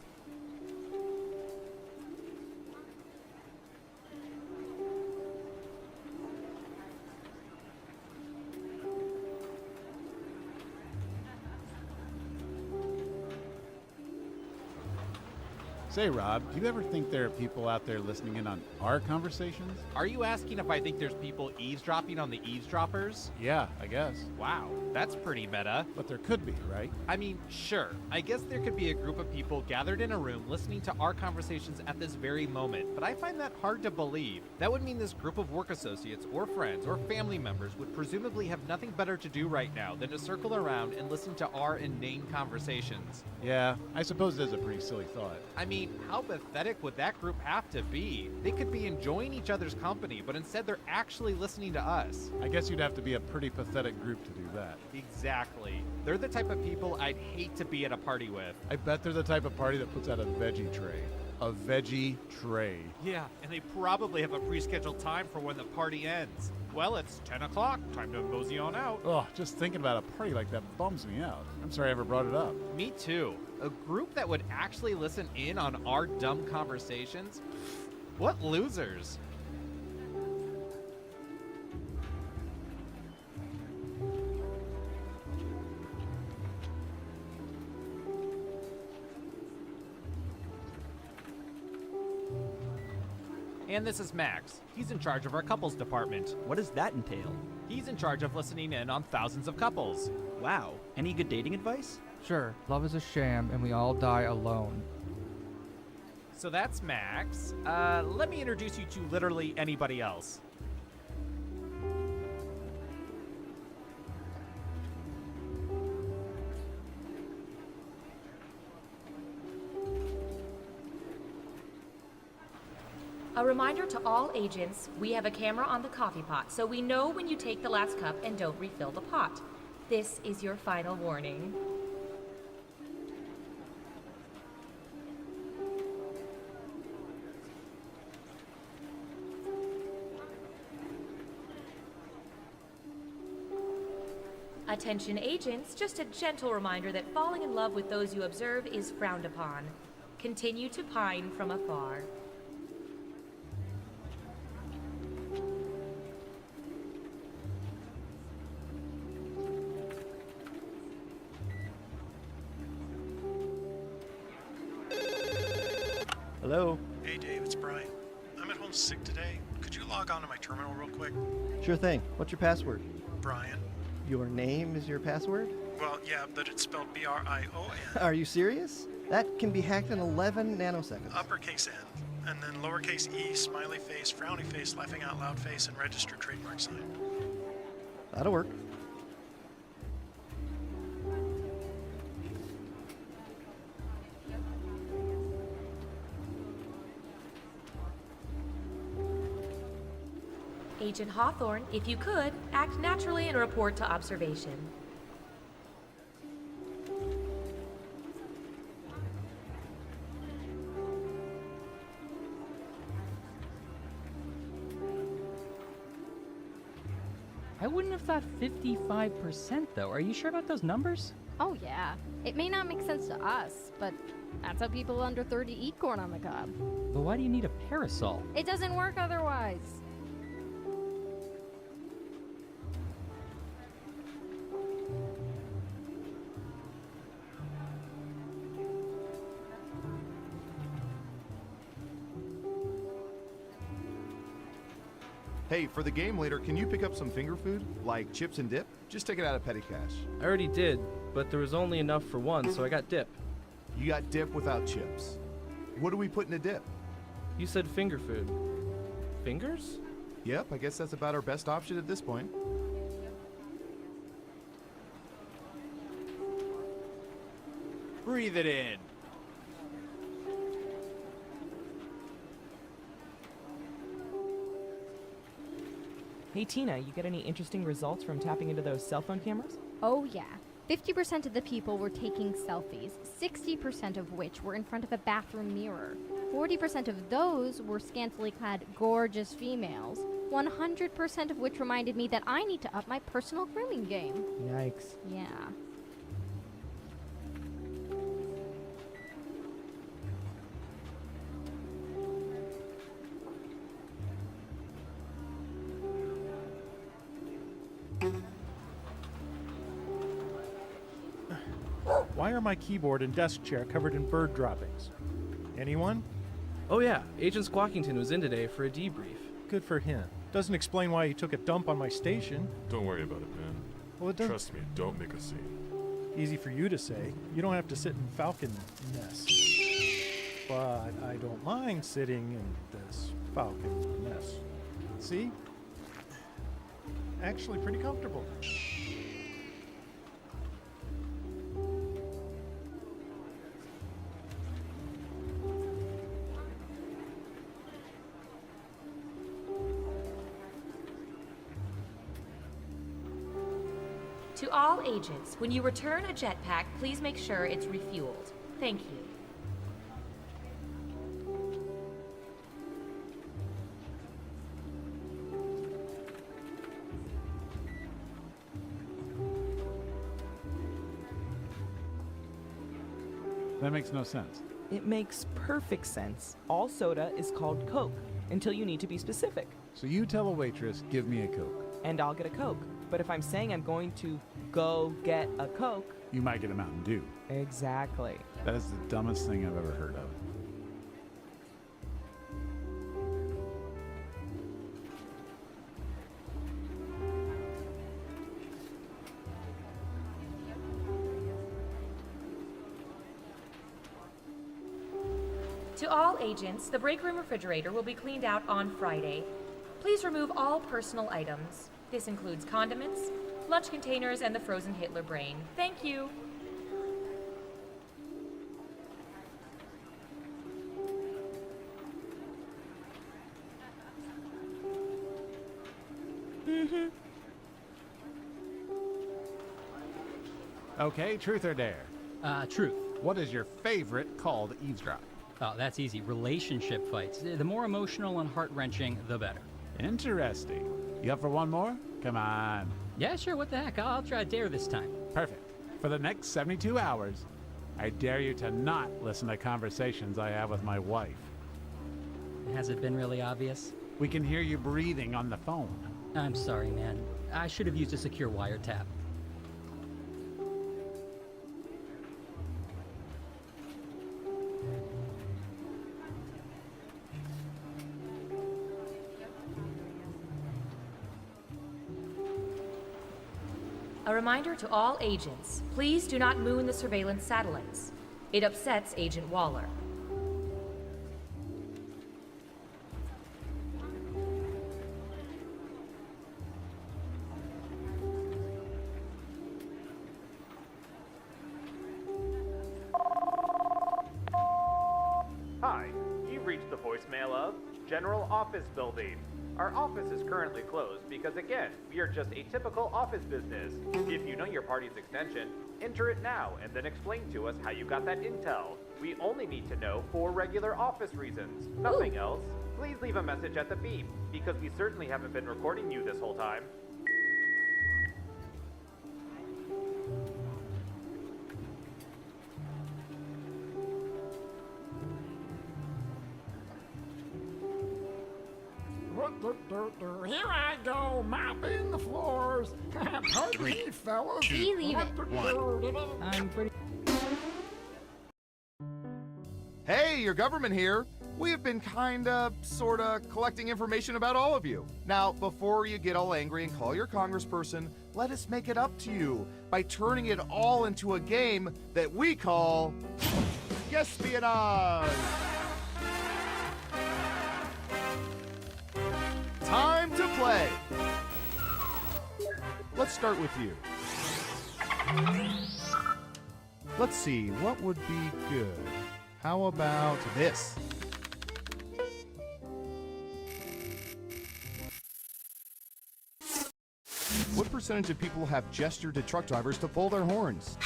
Say, Rob, do you ever think there are people out there listening in on our conversations? Are you asking if I think there's people eavesdropping on the eavesdroppers? Yeah, I guess. Wow, that's pretty meta. But there could be, right? I mean, sure. I guess there could be a group of people gathered in a room listening to our conversations at this very moment, but I find that hard to believe. That would mean this group of work associates or friends or family members would presumably have nothing better to do right now than to circle around and listen to our inane conversations. Yeah, I suppose it is a pretty silly thought. I mean, how pathetic would that group have to be? They could be enjoying each other's company, but instead they're actually listening to us. I guess you'd have to be a pretty pathetic group to do that. Exactly. They're the type of people I'd hate to be at a party with. I bet they're the type of party that puts out a veggie tray. A veggie tray. Yeah, and they probably have a pre-scheduled time for when the party ends. Well, it's 10 o'clock. Time to mosey on out. Oh, just thinking about a party like that bums me out. I'm sorry I ever brought it up. Me too. A group that would actually listen in on our dumb conversations? What losers. And this is Max. He's in charge of our couples department. What does that entail? He's in charge of listening in on thousands of couples. Wow. Any good dating advice? Sure, love is a sham and we all die alone. So that's Max. Let me introduce you to literally anybody else. A reminder to all agents, we have a camera on the coffee pot, so we know when you take the last cup and don't refill the pot. This is your final warning. Attention agents, just a gentle reminder that falling in love with those you observe is frowned upon. Continue to pine from afar. Hello? Hey Dave, it's Brian. I'm at home sick today. Could you log on to my terminal real quick? Sure thing. What's your password? Brian. Your name is your password? Well, yeah, but it's spelled B-R-I-O-N. Are you serious? That can be hacked in 11 nanoseconds. Uppercase N, and then lowercase e, smiley face, frowny face, laughing out loud face, and registered trademark sign. That'll work. Agent Hawthorne, if you could, act naturally and report to observation. I wouldn't have thought 55% though. Are you sure about those numbers? Oh yeah. It may not make sense to us, but that's how people under 30 eat corn on the cob. But why do you need a parasol? It doesn't work otherwise. Hey, for the game later, can you pick up some finger food? Like chips and dip? Just take it out of petty cash. I already did, but there was only enough for one, so I got dip. You got dip without chips. What do we put in a dip? You said finger food. Fingers? Yep, I guess that's about our best option at this point. Breathe it in. Hey Tina, you get any interesting results from tapping into those cell phone cameras? Oh yeah. 50% of the people were taking selfies, 60% of which were in front of a bathroom mirror. 40% of those were scantily clad, gorgeous females, 100% of which reminded me that I need to up my personal grooming game. Yikes. Yeah. Why are my keyboard and desk chair covered in bird droppings? Anyone? Oh yeah, Agent Squawkington was in today for a debrief. Good for him. Doesn't explain why he took a dump on my station. Don't worry about it, man. Well, it doesn't. Trust me, don't make a scene. Easy for you to say. You don't have to sit in Falcon nest. But I don't mind sitting in this Falcon nest. See? Actually pretty comfortable. To all agents, when you return a jetpack, please make sure it's refueled. Thank you. That makes no sense. It makes perfect sense. All soda is called Coke, until you need to be specific. So you tell a waitress, give me a Coke. And I'll get a Coke. But if I'm saying I'm going to go get a Coke... You might get a Mountain Dew. Exactly. That is the dumbest thing I've ever heard of. To all agents, the break room refrigerator will be cleaned out on Friday. Please remove all personal items. This includes condiments, lunch containers, and the frozen Hitler brain. Thank you. Mm-hmm. Okay, truth or dare? Truth. What is your favorite call to eavesdrop? Oh, that's easy. Relationship fights. The more emotional and heart-wrenching, the better. Interesting. You up for one more? Come on. Yeah, sure. What the heck? I'll try dare this time. Perfect. For the next 72 hours, I dare you to not listen to conversations I have with my wife. Has it been really obvious? We can hear you breathing on the phone. I'm sorry, man. I should have used a secure wiretap. A reminder to all agents, please do not moon the surveillance satellites. It upsets Agent Waller. Hi, you've reached the voicemail of General Office Building. Our office is currently closed because, again, we are just a typical office business. If you know your party's extension, enter it now and then explain to us how you got that intel. We only need to know for regular office reasons, nothing else. Please leave a message at the beep, because we certainly haven't been recording you this whole time. Here I go, mopping the floors. Pardon me, fellas. Leave it. I'm pretty... Hey, your government here. We have been sorta collecting information about all of you. Now, before you get all angry and call your congressperson, let us make it up to you by turning it all into a game that we call Espionage. Time to play. Let's start with you. Let's see, what would be good? How about this? What percentage of people have gestured to truck drivers to pull their horns?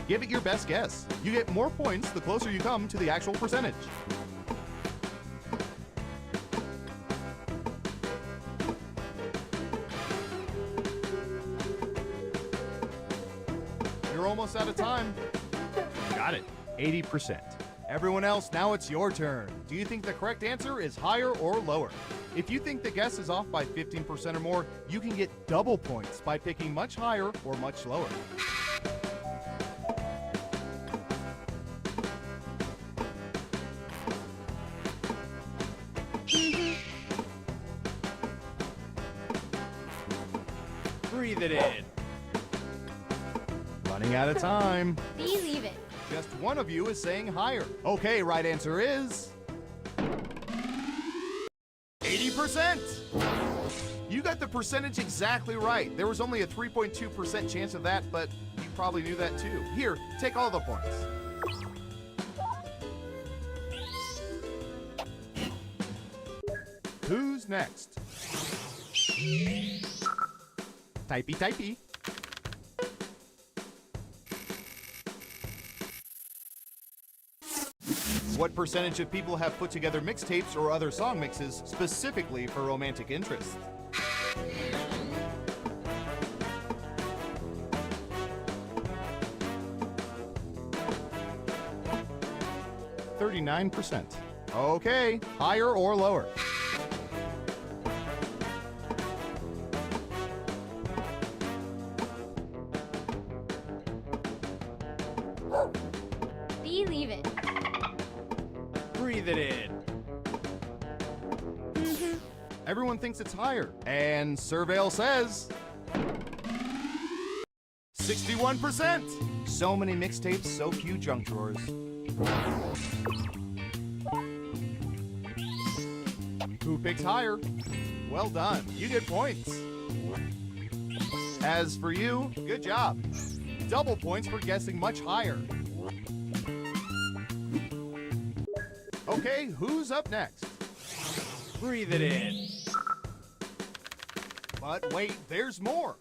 Give it your best guess. You get more points the closer you come to the actual percentage. You're almost out of time. Got it. 80%. Everyone else, now it's your turn. Do you think the correct answer is higher or lower? If you think the guess is off by 15% or more, you can get double points by picking much higher or much lower. Breathe it in. Running out of time. Believe it. Just one of you is saying higher. Okay, right answer is 80%. You got the percentage exactly right. There was only a 3.2% chance of that, but you probably knew that too. Here, take all the points. Who's next? Typey, typey. What percentage of people have put together mixtapes or other song mixes specifically for romantic interest? %. Okay, higher or lower? Believe it. Breathe it in. Everyone thinks it's higher, and Surveil says 61%. So many mixtapes, so few junk drawers. Who picks higher? Well done. You get points. As for you, good job. Double points for guessing much higher. Okay, who's up next? Breathe it in. But wait, there's more.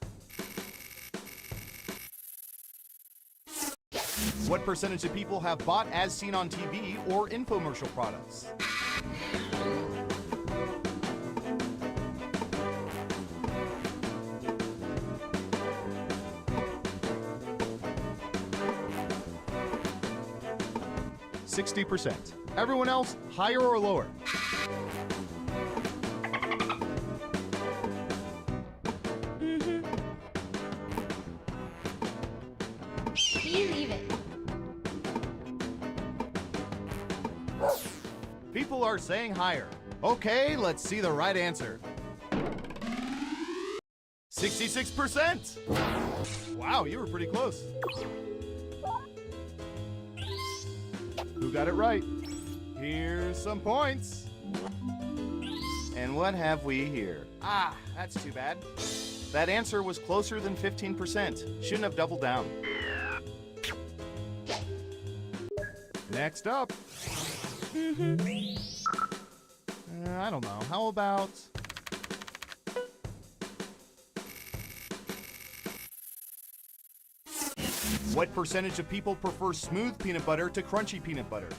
What percentage of people have bought as seen on TV or infomercial products? %60. Everyone else, higher or lower? Believe it. People are saying higher. Okay, let's see the right answer. 66%. Wow, you were pretty close. Who got it right? Here's some points. And what have we here? Ah, that's too bad. That answer was closer than 15%. Shouldn't have doubled down. Next up. I don't know. How about... What percentage of people prefer smooth peanut butter to crunchy peanut butter?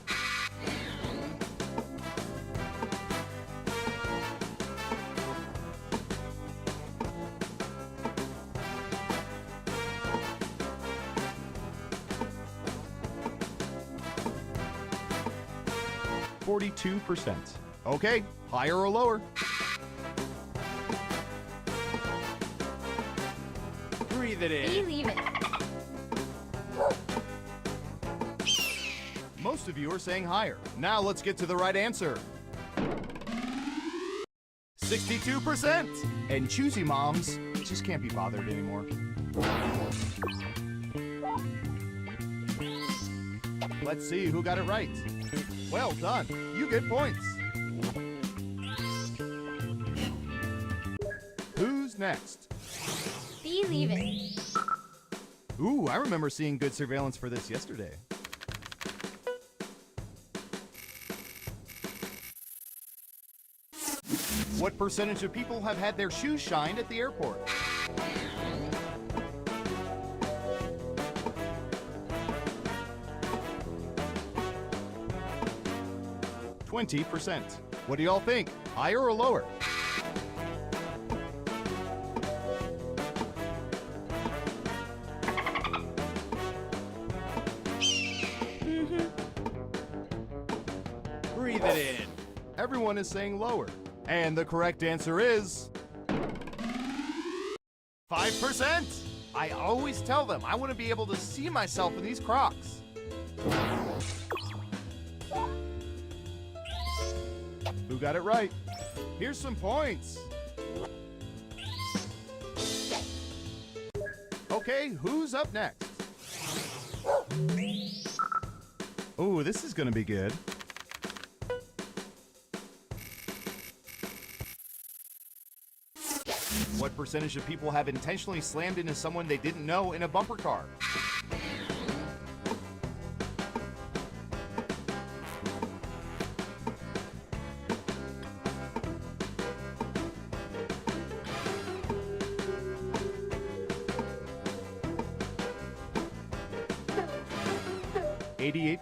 %42. Okay, higher or lower? Breathe it in. Believe it. Most of you are saying higher. Now let's get to the right answer. 62%. And choosy moms just can't be bothered anymore. Let's see who got it right. Well done. You get points. Who's next? Believe it. Ooh, I remember seeing good surveillance for this yesterday. What percentage of people have had their shoes shined at the airport? 20%. What do y'all think? Higher or lower? Breathe it in. Everyone is saying lower. And the correct answer is 5%. I always tell them I want to be able to see myself in these Crocs. Who got it right? Here's some points. Okay, who's up next? Oh, this is gonna be good. What percentage of people have intentionally slammed into someone they didn't know in a bumper car?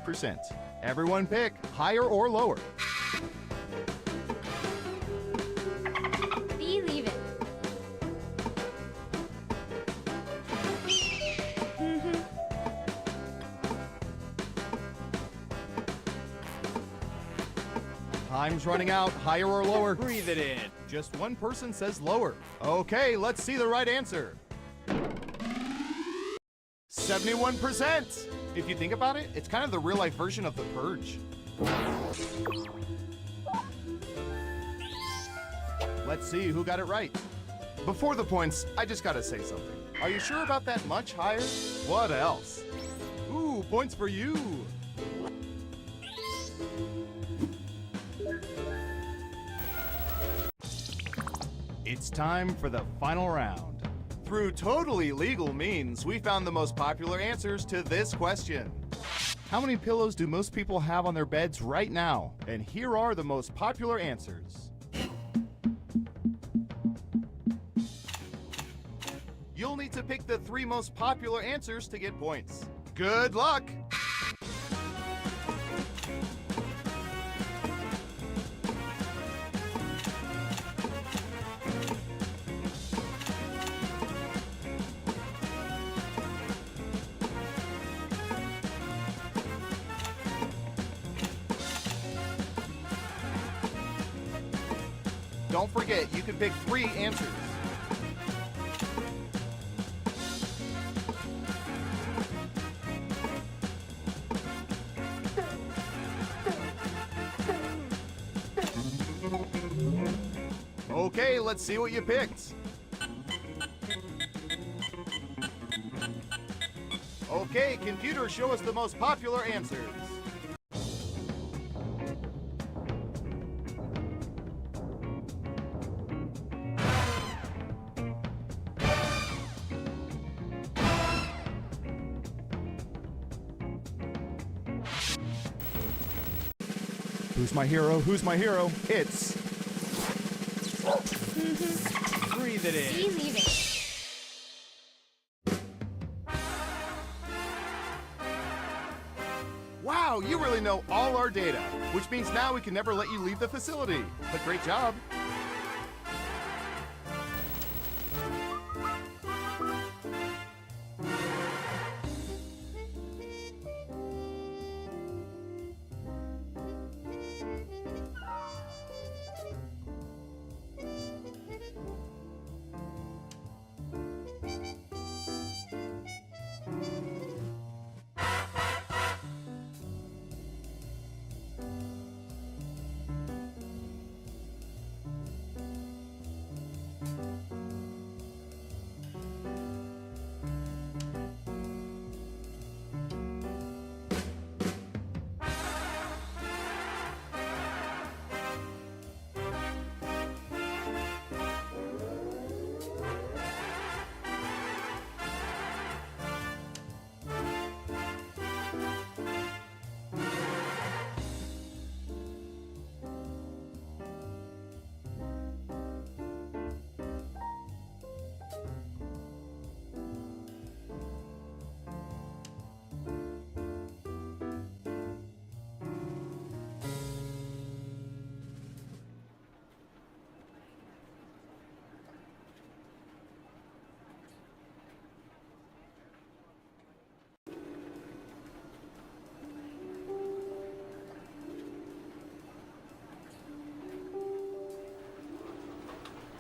%. Everyone pick higher or lower. Believe it. Time's running out. Higher or lower? Breathe it in. Just one person says lower. Okay, let's see the right answer. 71%. If you think about it, it's kind of the real-life version of The Purge. Let's see who got it right. Before the points, I just gotta say something. Are you sure about that much higher? What else? Ooh, points for you. It's time for the final round. Through totally legal means, we found the most popular answers to this question. How many pillows do most people have on their beds right now? And here are the most popular answers. You'll need to pick the 3 most popular answers to get points. Good luck! Don't forget, you can pick 3 answers. Okay, let's see what you picked. Okay, computer, show us the most popular answers. Who's my hero? Who's my hero? It's... Breathe it in. Believe it. Wow, you really know all our data, which means now we can never let you leave the facility. But great job.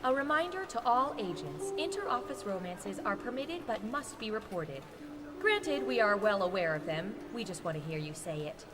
A reminder to all agents, inter-office romances are permitted but must be reported. Granted, we are well aware of them. We just want to hear you say it.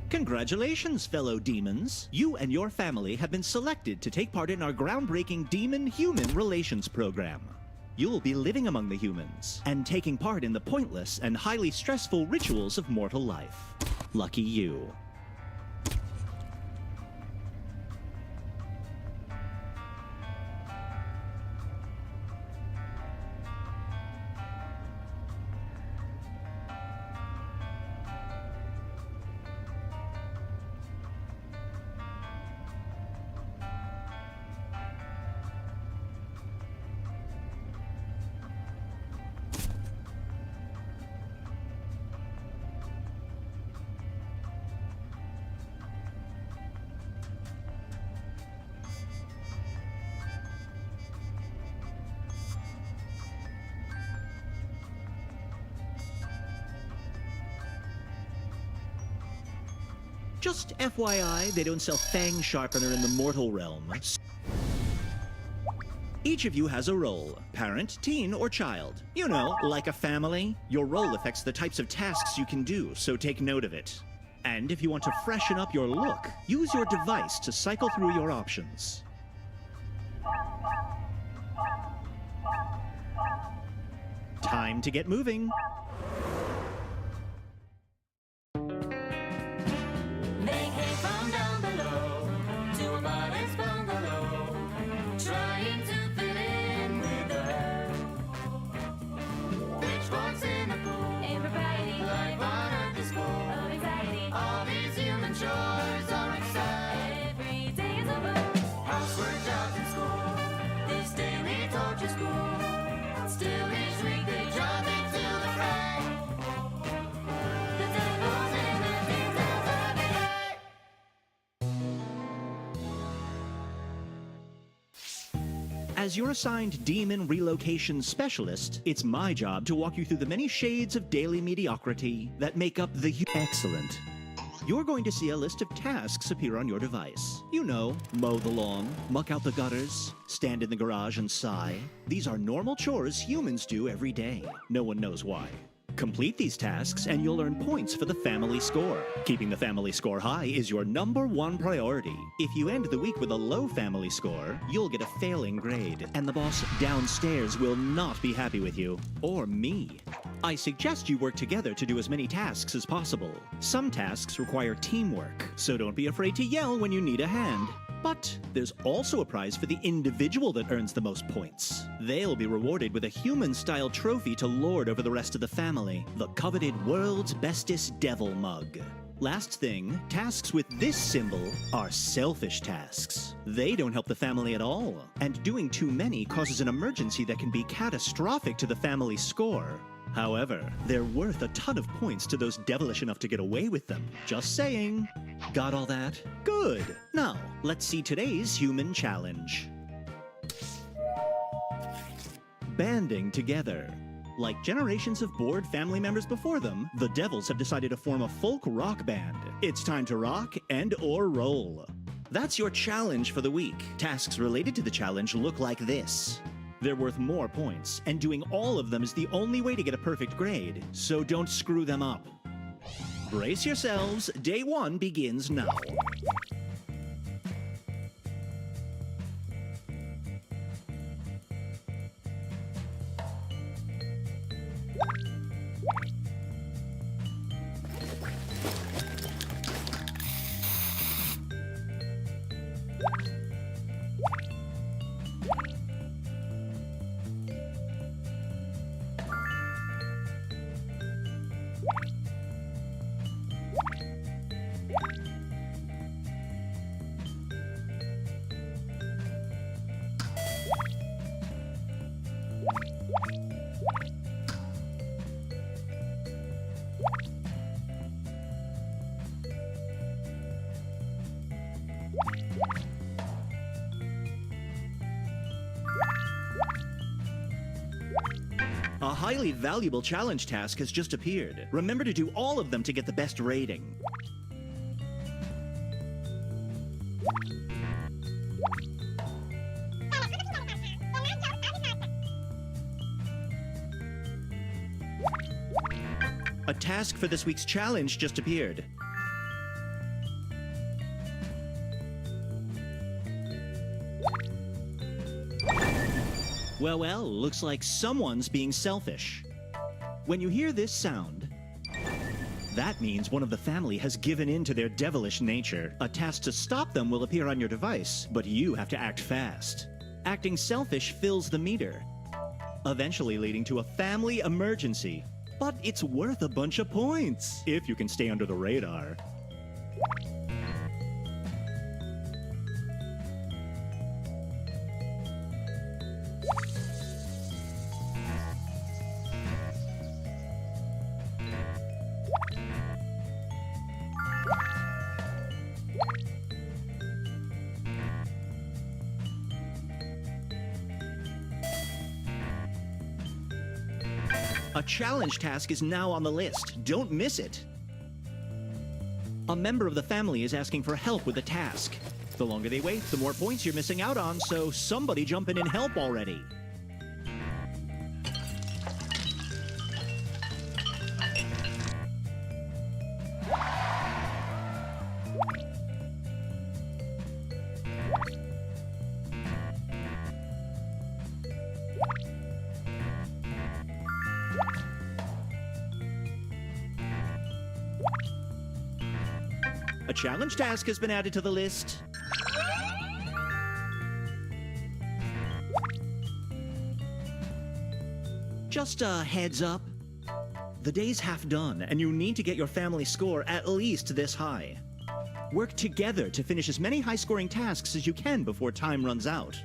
Congratulations, fellow demons! You and your family have been selected to take part in our groundbreaking Demon-Human Relations program. You'll be living among the humans, and taking part in the pointless and highly stressful rituals of mortal life. Lucky you. Just FYI, they don't sell Fang Sharpener in the mortal realm. Each of you has a role, parent, teen, or child. You know, like a family. Your role affects the types of tasks you can do, so take note of it. And if you want to freshen up your look, use your device to cycle through your options. Time to get moving. As your assigned demon relocation specialist, it's my job to walk you through the many shades of daily mediocrity that make up the excellent. You're going to see a list of tasks appear on your device. You know, mow the lawn, muck out the gutters, stand in the garage and sigh. These are normal chores humans do every day. No one knows why. Complete these tasks and you'll earn points for the family score. Keeping the family score high is your #1 priority. If you end the week with a low family score, you'll get a failing grade, and the boss downstairs will not be happy with you. Or me. I suggest you work together to do as many tasks as possible. Some tasks require teamwork, so don't be afraid to yell when you need a hand. But there's also a prize for the individual that earns the most points. They'll be rewarded with a human-style trophy to lord over the rest of the family, the coveted World's Bestest Devil Mug. Last thing, tasks with this symbol are selfish tasks. They don't help the family at all, and doing too many causes an emergency that can be catastrophic to the family score. However, they're worth a ton of points to those devilish enough to get away with them. Just saying. Got all that? Good. Now, let's see today's human challenge. Banding together. Like generations of bored family members before them, the Devils have decided to form a folk rock band. It's time to rock and/or roll. That's your challenge for the week. Tasks related to the challenge look like this. They're worth more points, and doing all of them is the only way to get a perfect grade, so don't screw them up. Brace yourselves, day 1 begins now. A highly valuable challenge task has just appeared. Remember to do all of them to get the best rating. A task for this week's challenge just appeared. Well, looks like someone's being selfish. When you hear this sound, that means one of the family has given in to their devilish nature. A task to stop them will appear on your device, but you have to act fast. Acting selfish fills the meter, eventually leading to a family emergency. But it's worth a bunch of points, if you can stay under the radar. A challenge task is now on the list. Don't miss it. A member of the family is asking for help with a task. The longer they wait, the more points you're missing out on, so somebody jump in and help already. A challenge task has been added to the list. Just a heads up. The day's half done, and you need to get your family score at least this high. Work together to finish as many high-scoring tasks as you can before time runs out.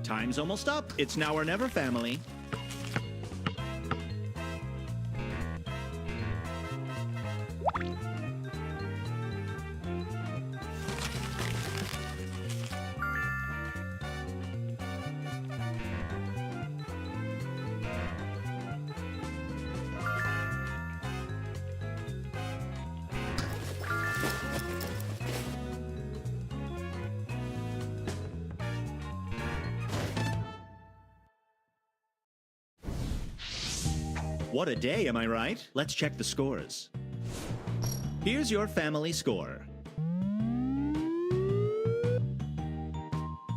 Time's almost up. It's now or never, family. What a day, am I right? Let's check the scores. Here's your family score.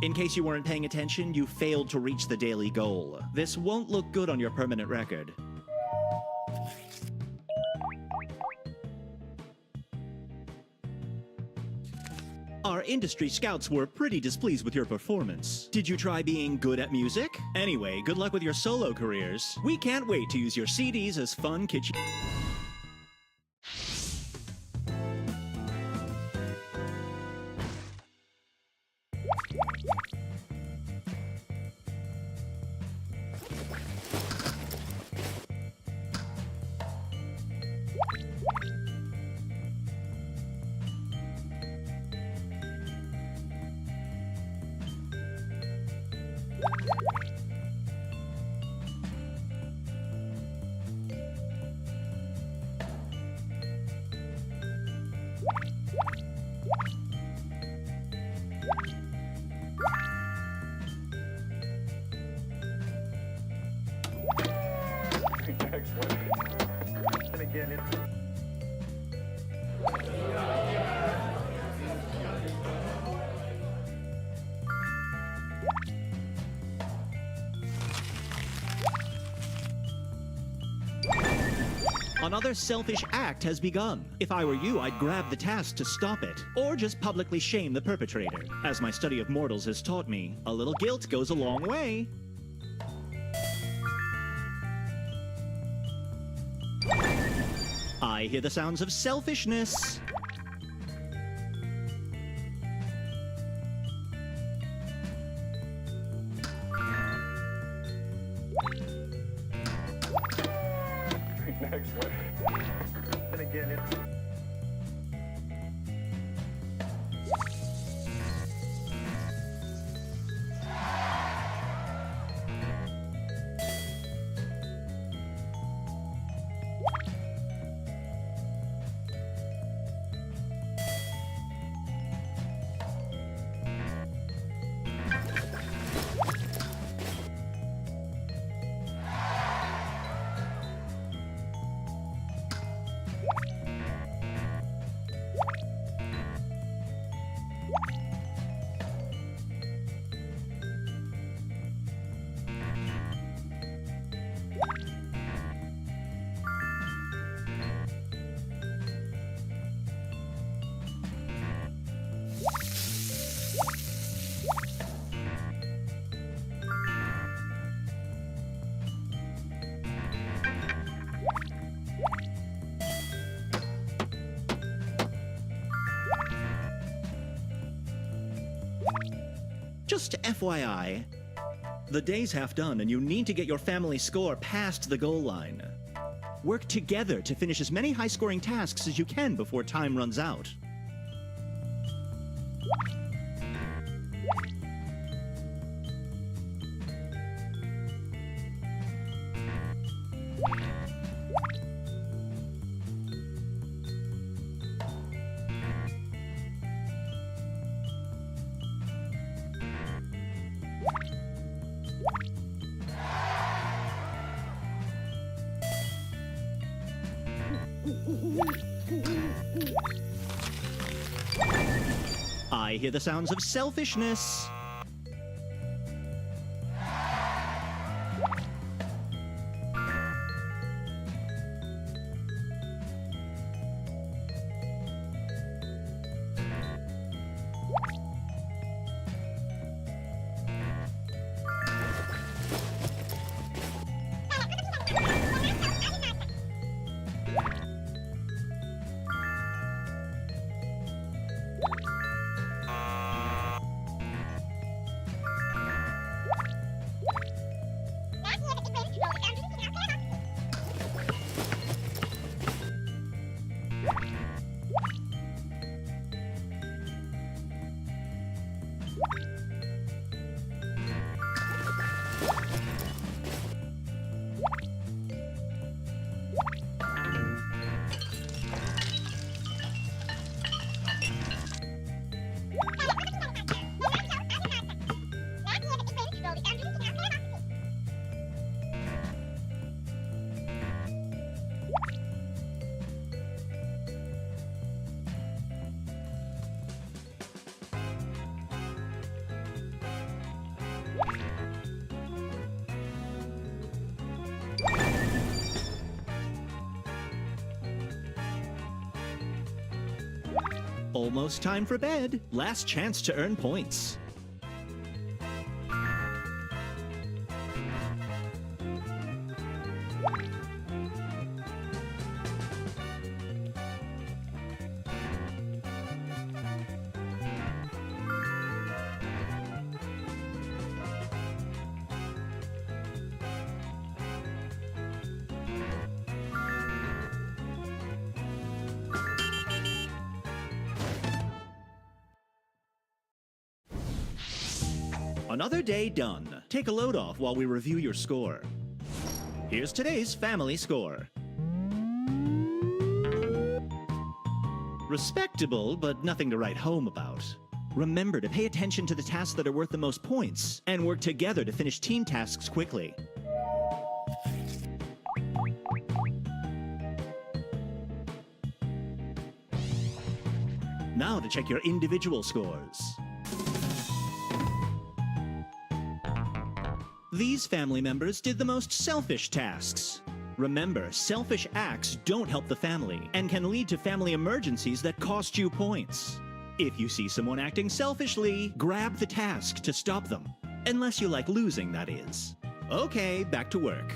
In case you weren't paying attention, you failed to reach the daily goal. This won't look good on your permanent record. Our industry scouts were pretty displeased with your performance. Did you try being good at music? Anyway, good luck with your solo careers. We can't wait to use your CDs as fun kitchen... And again, it's... Another selfish act has begun. If I were you, I'd grab the task to stop it, or just publicly shame the perpetrator. As my study of mortals has taught me, a little guilt goes a long way. I hear the sounds of selfishness. Next one. And again, it's... Just FYI, the day's half done and you need to get your family score past the goal line. Work together to finish as many high-scoring tasks as you can before time runs out. I hear the sounds of selfishness. Almost time for bed. Last chance to earn points. Another day done. Take a load off while we review your score. Here's today's family score. Respectable, but nothing to write home about. Remember to pay attention to the tasks that are worth the most points, and work together to finish team tasks quickly. Now to check your individual scores. These family members did the most selfish tasks. Remember, selfish acts don't help the family and can lead to family emergencies that cost you points. If you see someone acting selfishly, grab the task to stop them. Unless you like losing, that is. Okay, back to work.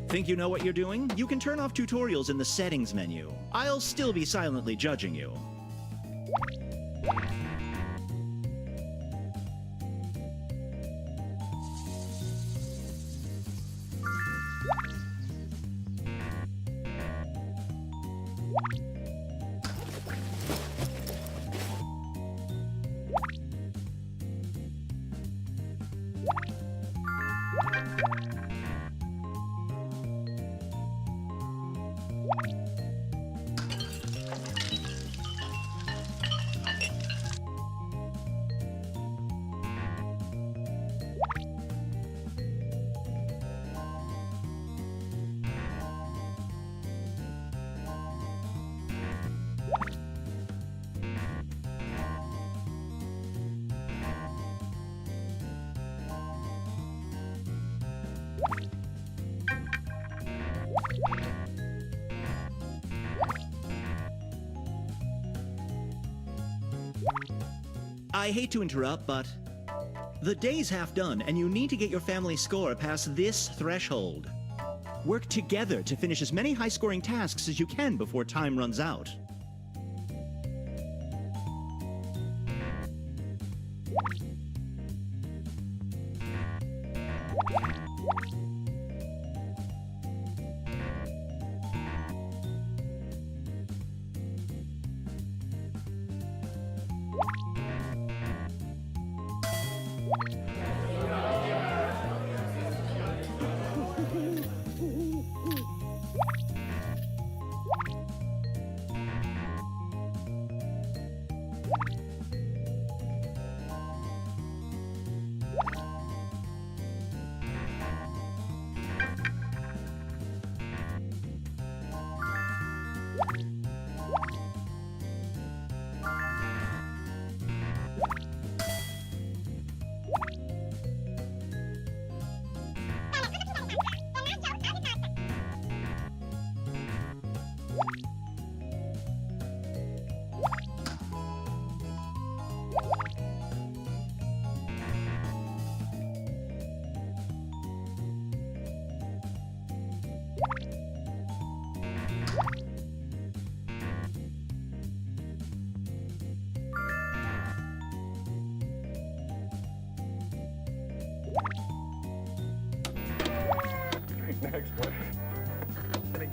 Think you know what you're doing? You can turn off tutorials in the settings menu. I'll still be silently judging you. I hate to interrupt, but the day's half done, and you need to get your family score past this threshold. Work together to finish as many high-scoring tasks as you can before time runs out.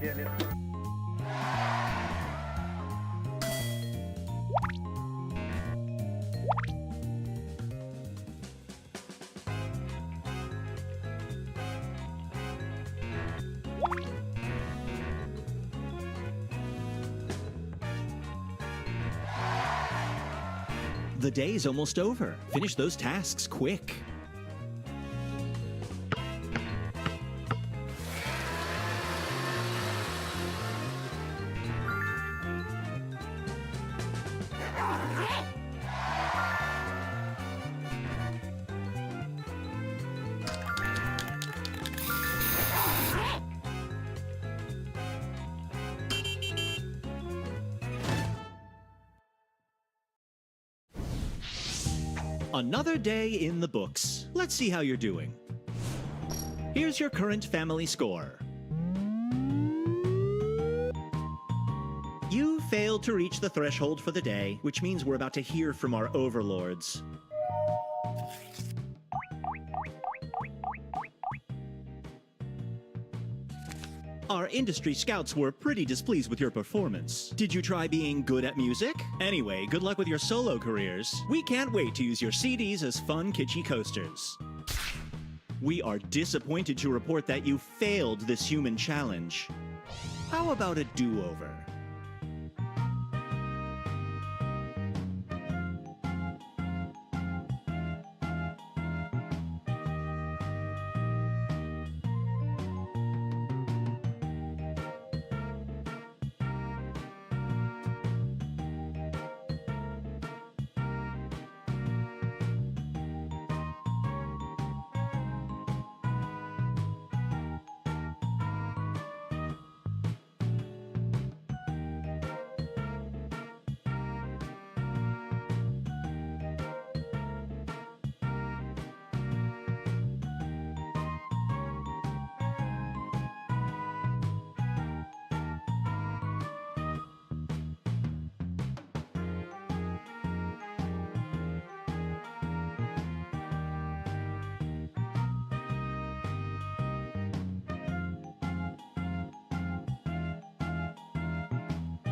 again, it's The day's almost over. Finish those tasks quick. Another day in the books. Let's see how you're doing. Here's your current family score. You failed to reach the threshold for the day, which means we're about to hear from our overlords. Our industry scouts were pretty displeased with your performance. Did you try being good at music? Anyway, good luck with your solo careers. We can't wait to use your CDs as fun, kitschy coasters. We are disappointed to report that you failed this human challenge. How about a do-over?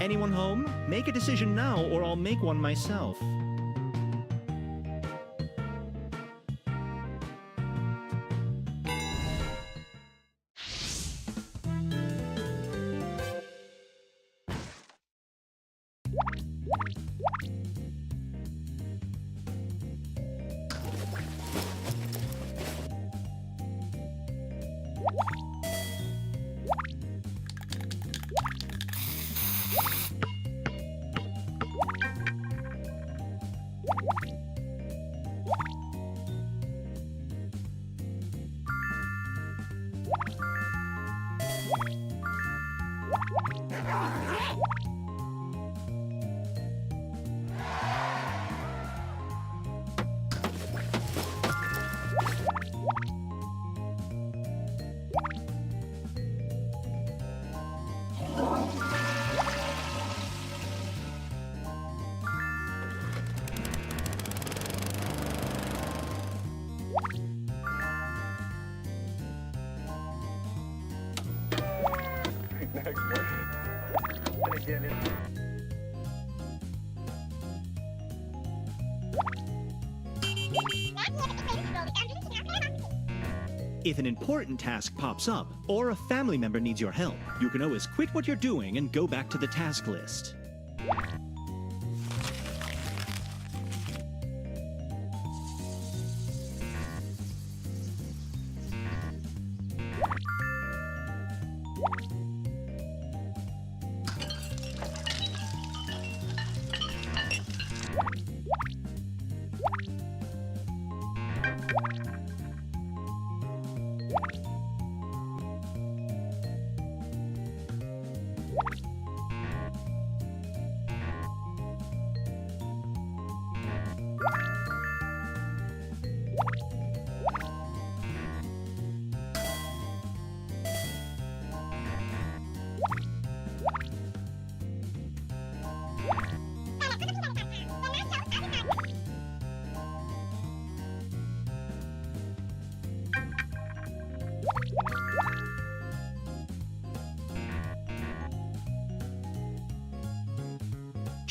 Anyone home? Make a decision now, or I'll make one myself. next one. And again, it's If an important task pops up, or a family member needs your help, you can always quit what you're doing and go back to the task list.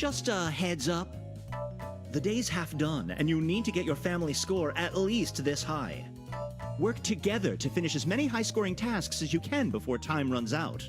Just a heads up. The day's half done, and you need to get your family score at least this high. Work together to finish as many high-scoring tasks as you can before time runs out.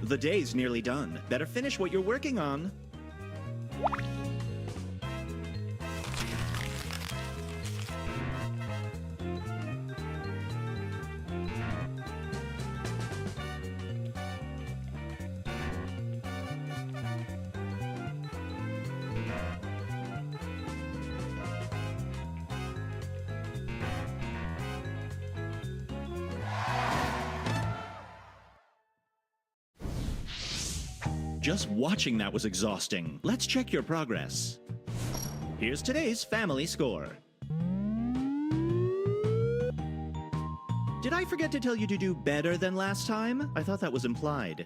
The day's nearly done. Better finish what you're working on. Just watching that was exhausting. Let's check your progress. Here's today's family score. Did I forget to tell you to do better than last time? I thought that was implied.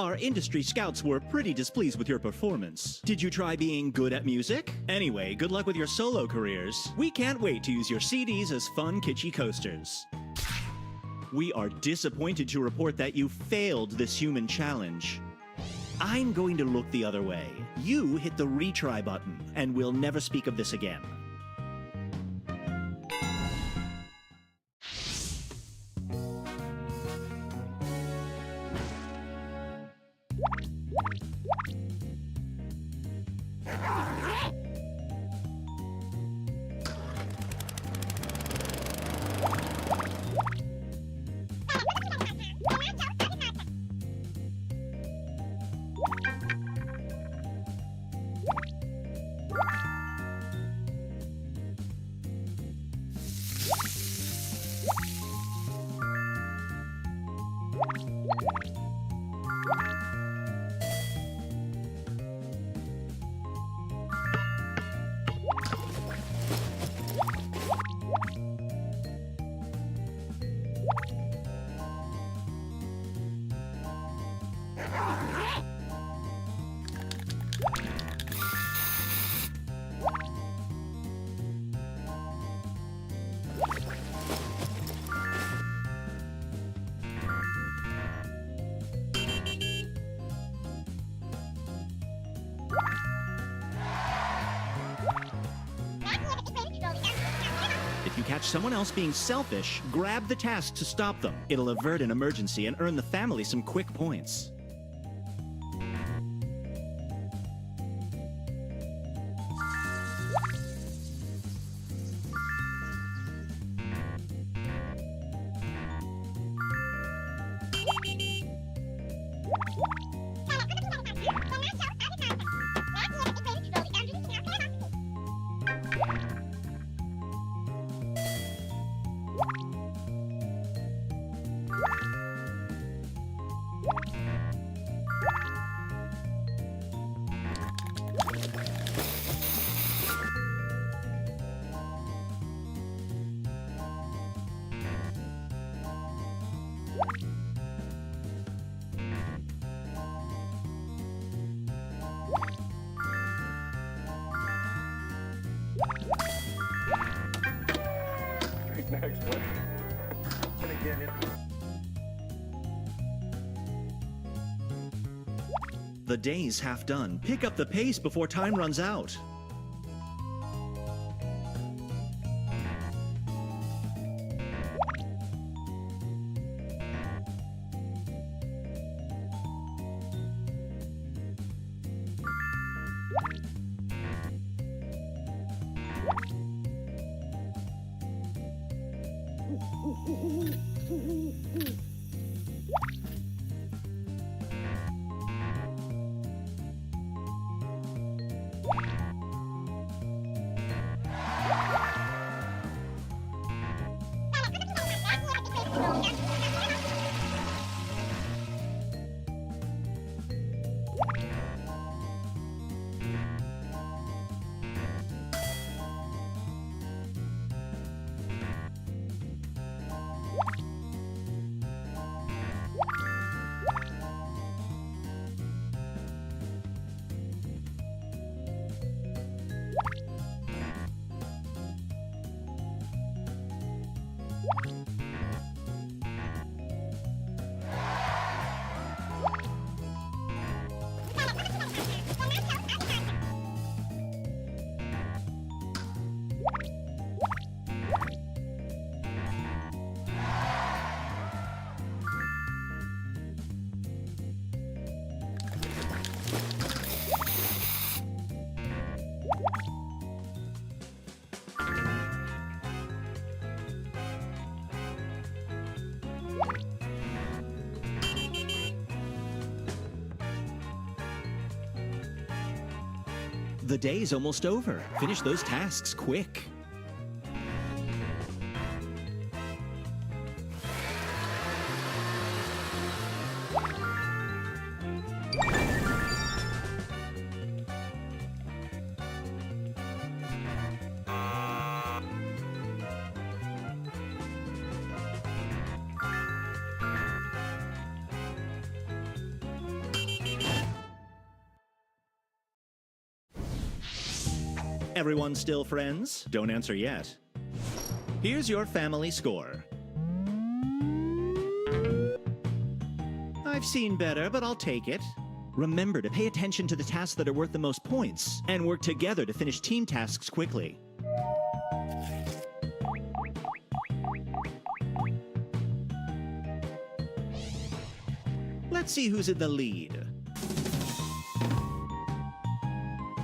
Our industry scouts were pretty displeased with your performance. Did you try being good at music? Anyway, good luck with your solo careers. We can't wait to use your CDs as fun, kitschy coasters. We are disappointed to report that you failed this human challenge. I'm going to look the other way. You hit the retry button, and we'll never speak of this again. If you catch someone else being selfish, grab the task to stop them. It'll avert an emergency and earn the family some quick points. The day's half done. Pick up the pace before time runs out. The day's almost over. Finish those tasks quick. Everyone still friends? Don't answer yet. Here's your family score. I've seen better, but I'll take it. Remember to pay attention to the tasks that are worth the most points, and work together to finish team tasks quickly. Let's see who's in the lead.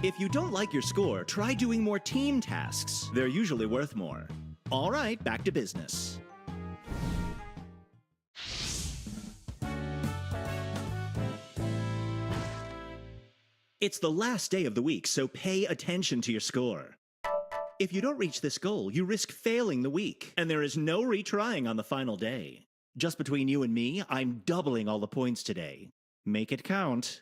If you don't like your score, try doing more team tasks. They're usually worth more. All right, back to business. It's the last day of the week, so pay attention to your score. If you don't reach this goal, you risk failing the week, and there is no retrying on the final day. Just between you and me, I'm doubling all the points today. Make it count.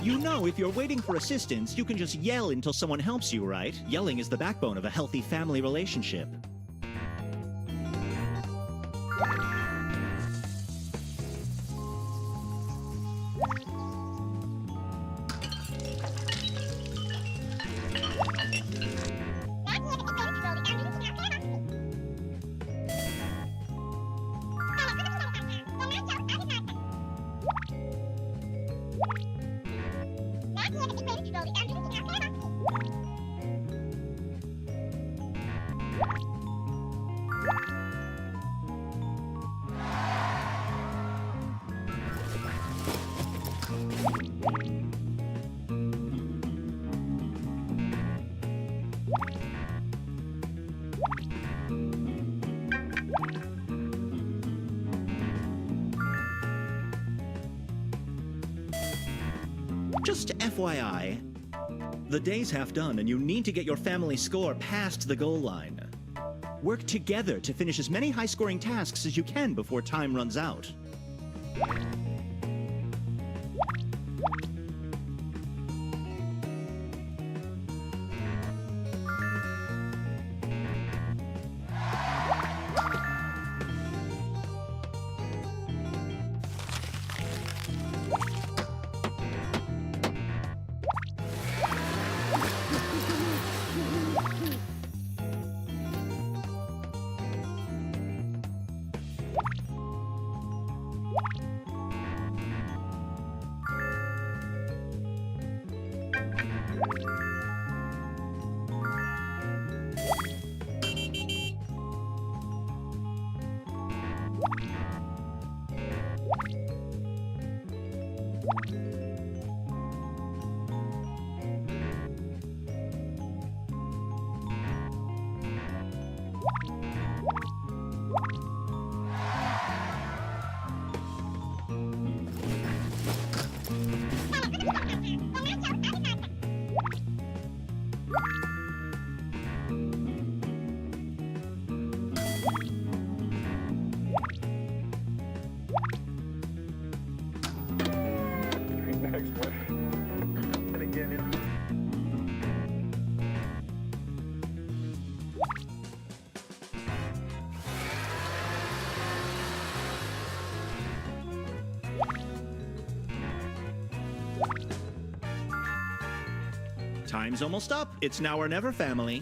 You know, if you're waiting for assistance, you can just yell until someone helps you, right? Yelling is the backbone of a healthy family relationship. Just FYI, the day's half done and you need to get your family score past the goal line. Work together to finish as many high-scoring tasks as you can before time runs out. Next one. And again, Time's almost up. It's now or never, family.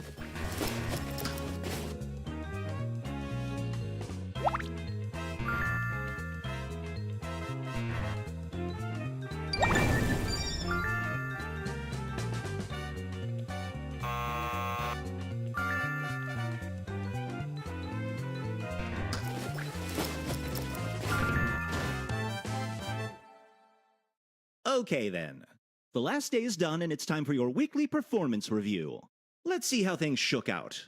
Okay then. The last day is done and it's time for your weekly performance review. Let's see how things shook out.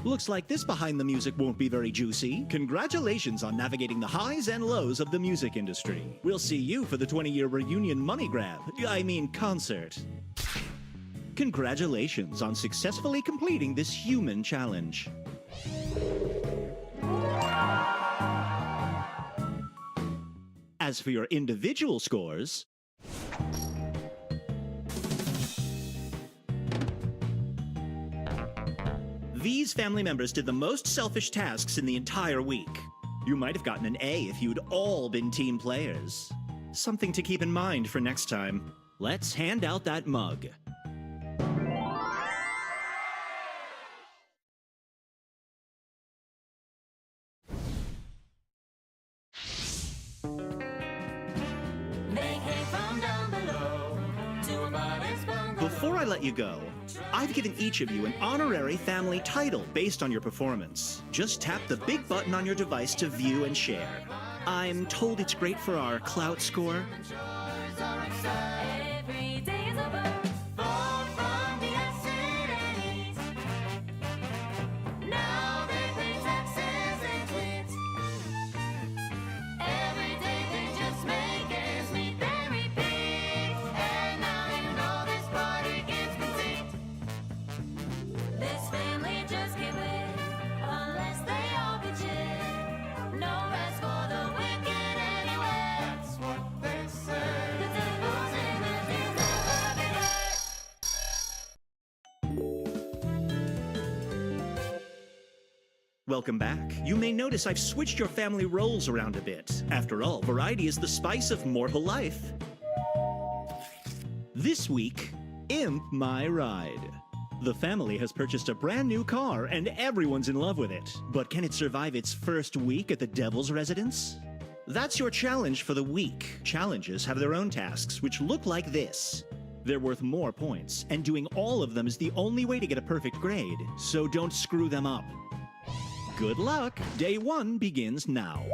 Looks like this behind the music won't be very juicy. Congratulations on navigating the highs and lows of the music industry. We'll see you for the 20-year reunion money grab. I mean concert. Congratulations on successfully completing this human challenge. As for your individual scores, these family members did the most selfish tasks in the entire week. You might have gotten an A if you'd all been team players. Something to keep in mind for next time. Let's hand out that mug. Before I let you go, I've given each of you an honorary family title based on your performance. Just tap the big button on your device to view and share. I'm told it's great for our clout score. Welcome back. You may notice I've switched your family roles around a bit. After all, variety is the spice of mortal life. This week, Imp My Ride. The family has purchased a brand new car and everyone's in love with it. But can it survive its first week at the Devil's residence? That's your challenge for the week. Challenges have their own tasks, which look like this. They're worth more points, and doing all of them is the only way to get a perfect grade, so don't screw them up. Good luck! Day 1 begins now.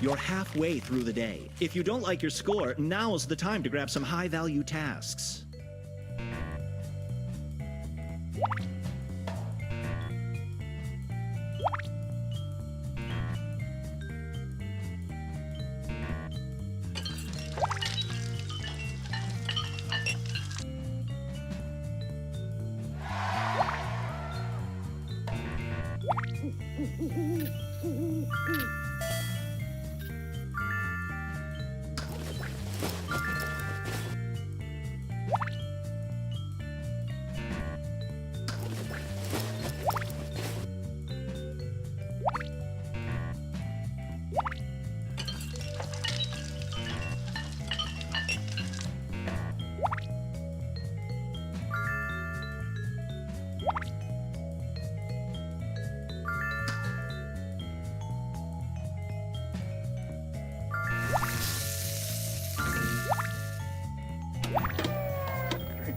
You're halfway through the day. If you don't like your score, now's the time to grab some high-value tasks.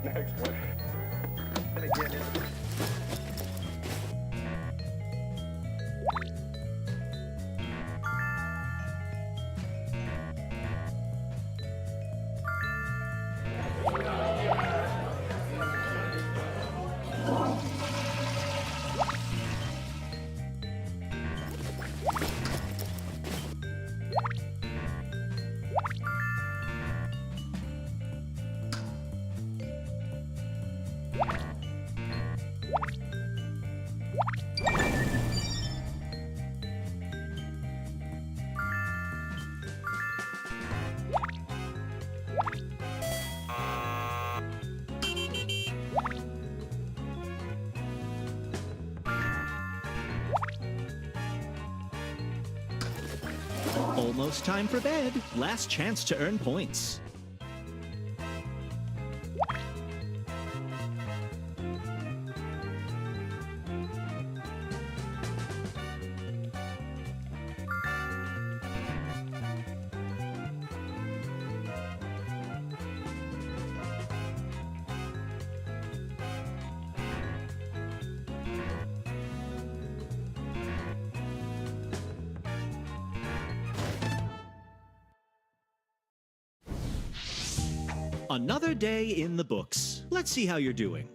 Next one. And again, Almost time for bed. Last chance to earn points. Another day in the books. Let's see how you're doing.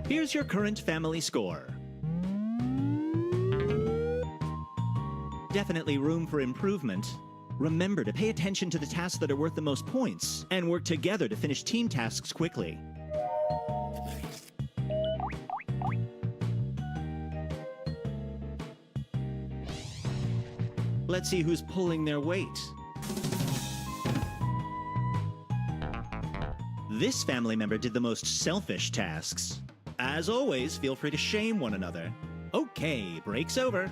Here's your current family score. Definitely room for improvement. Remember to pay attention to the tasks that are worth the most points and work together to finish team tasks quickly. Let's see who's pulling their weight. This family member did the most selfish tasks. As always, feel free to shame one another. Okay, break's over.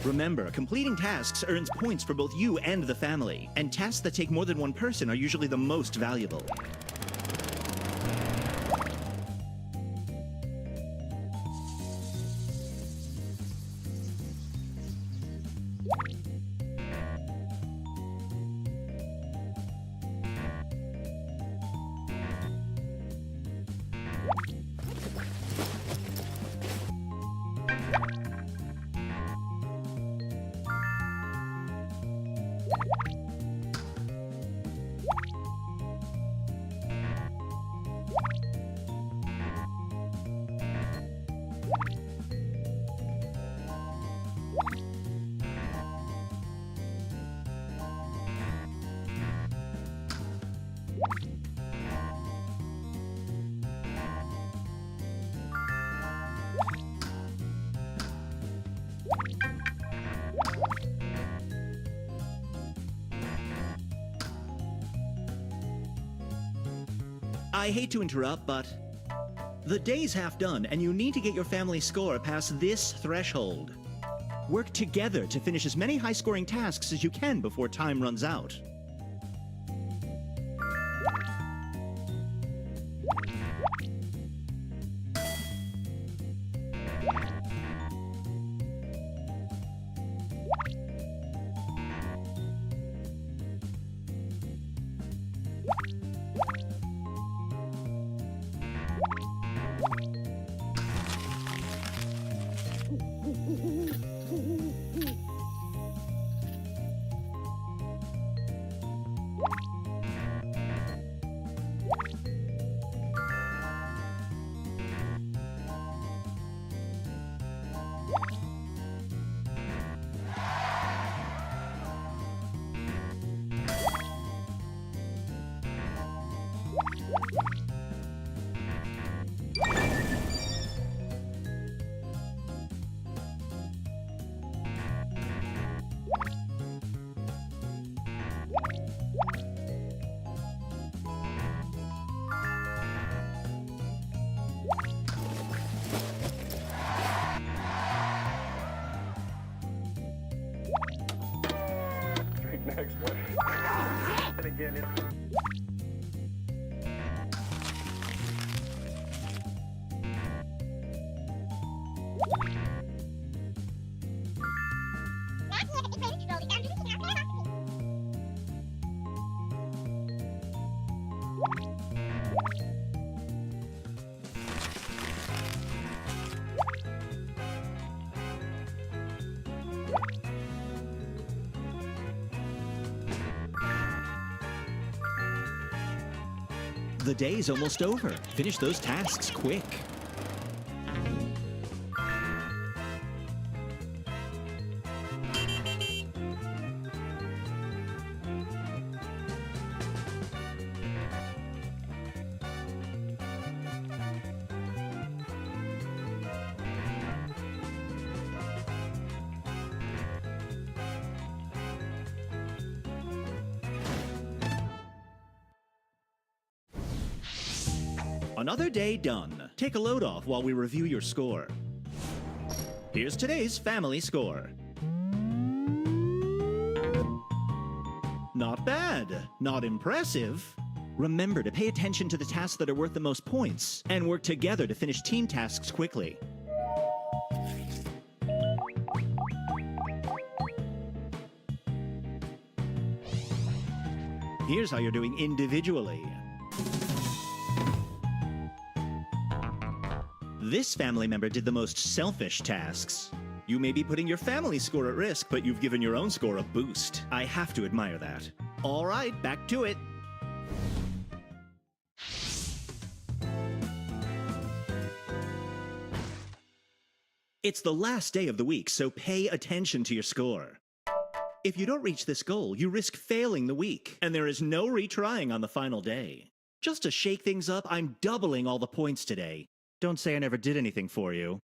Remember, completing tasks earns points for both you and the family, and tasks that take more than one person are usually the most valuable. I hate to interrupt, but the day's half done, and you need to get your family score past this threshold. Work together to finish as many high-scoring tasks as you can before time runs out. Next one. And again, it's... The day's almost over. Finish those tasks quick. Another day done. Take a load off while we review your score. Here's today's family score. Not bad. Not impressive. Remember to pay attention to the tasks that are worth the most points and work together to finish team tasks quickly. Here's how you're doing individually. This family member did the most selfish tasks. You may be putting your family score at risk, but you've given your own score a boost. I have to admire that. All right, back to it. It's the last day of the week, so pay attention to your score. If you don't reach this goal, you risk failing the week, and there is no retrying on the final day. Just to shake things up, I'm doubling all the points today. Don't say I never did anything for you.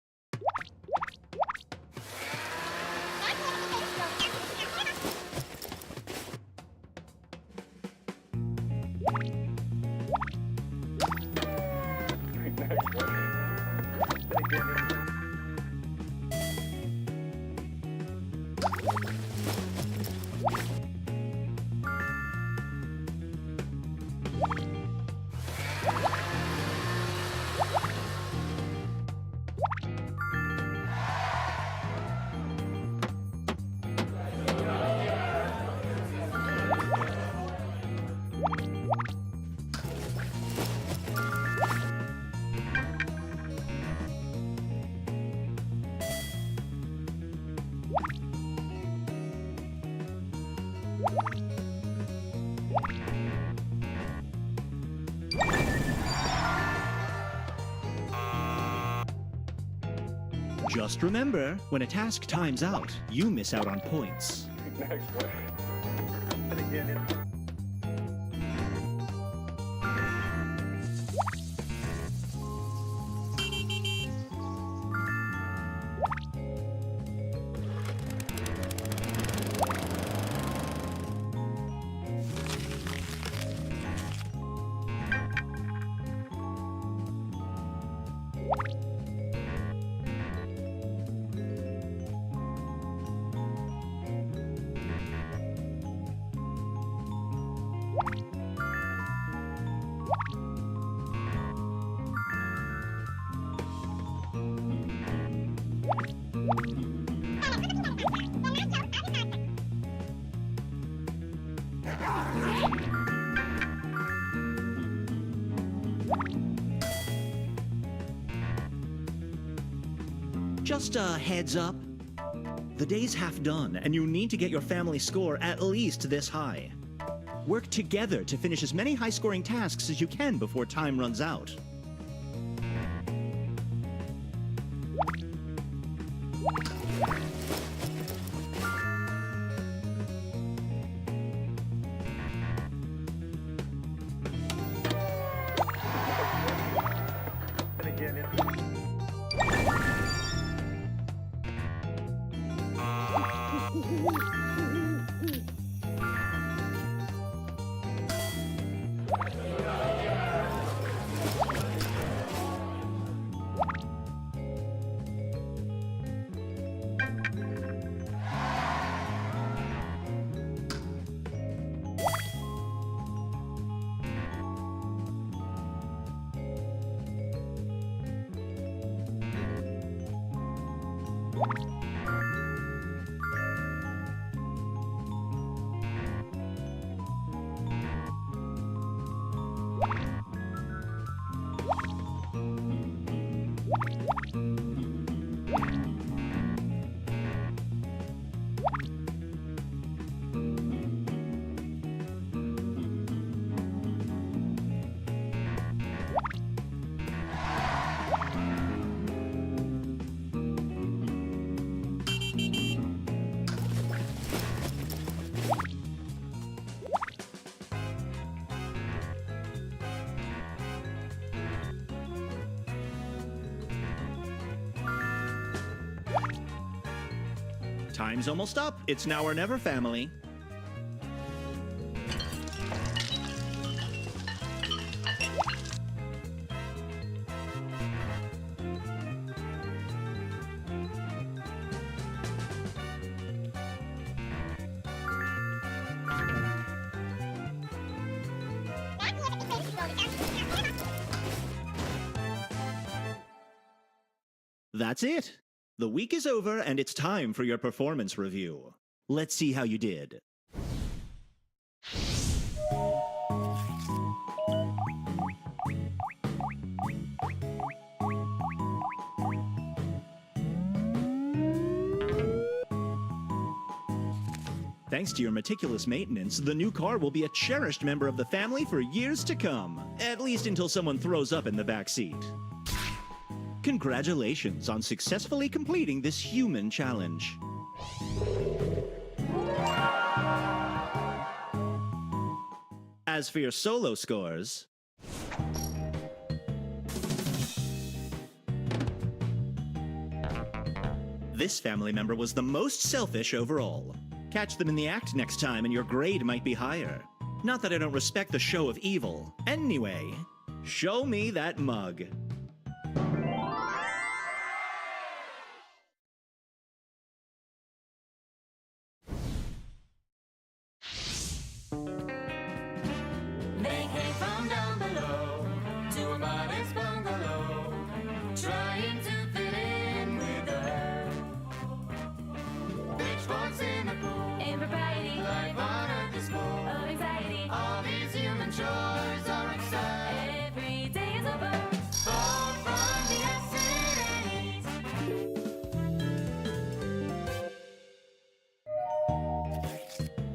Next one. And again, it's... Just remember, when a task times out, you miss out on points. Next one. And again, it's... Just a heads up. The day's half done, and you need to get your family score at least this high. Work together to finish as many high-scoring tasks as you can before time runs out. Time's almost up. It's now or never, family. That's it. The week is over, and it's time for your performance review. Let's see how you did. Thanks to your meticulous maintenance, the new car will be a cherished member of the family for years to come. At least until someone throws up in the back seat. Congratulations on successfully completing this human challenge. As for your solo scores, this family member was the most selfish overall. Catch them in the act next time and your grade might be higher. Not that I don't respect the show of evil. Anyway, show me that mug. They came from down below to a modest bungalow, trying to fit in with her. Pitchforks in the pool, impropriety, life on earth is full of anxiety. All these human chores are absurd. Every day is a burn. Fall from the accident.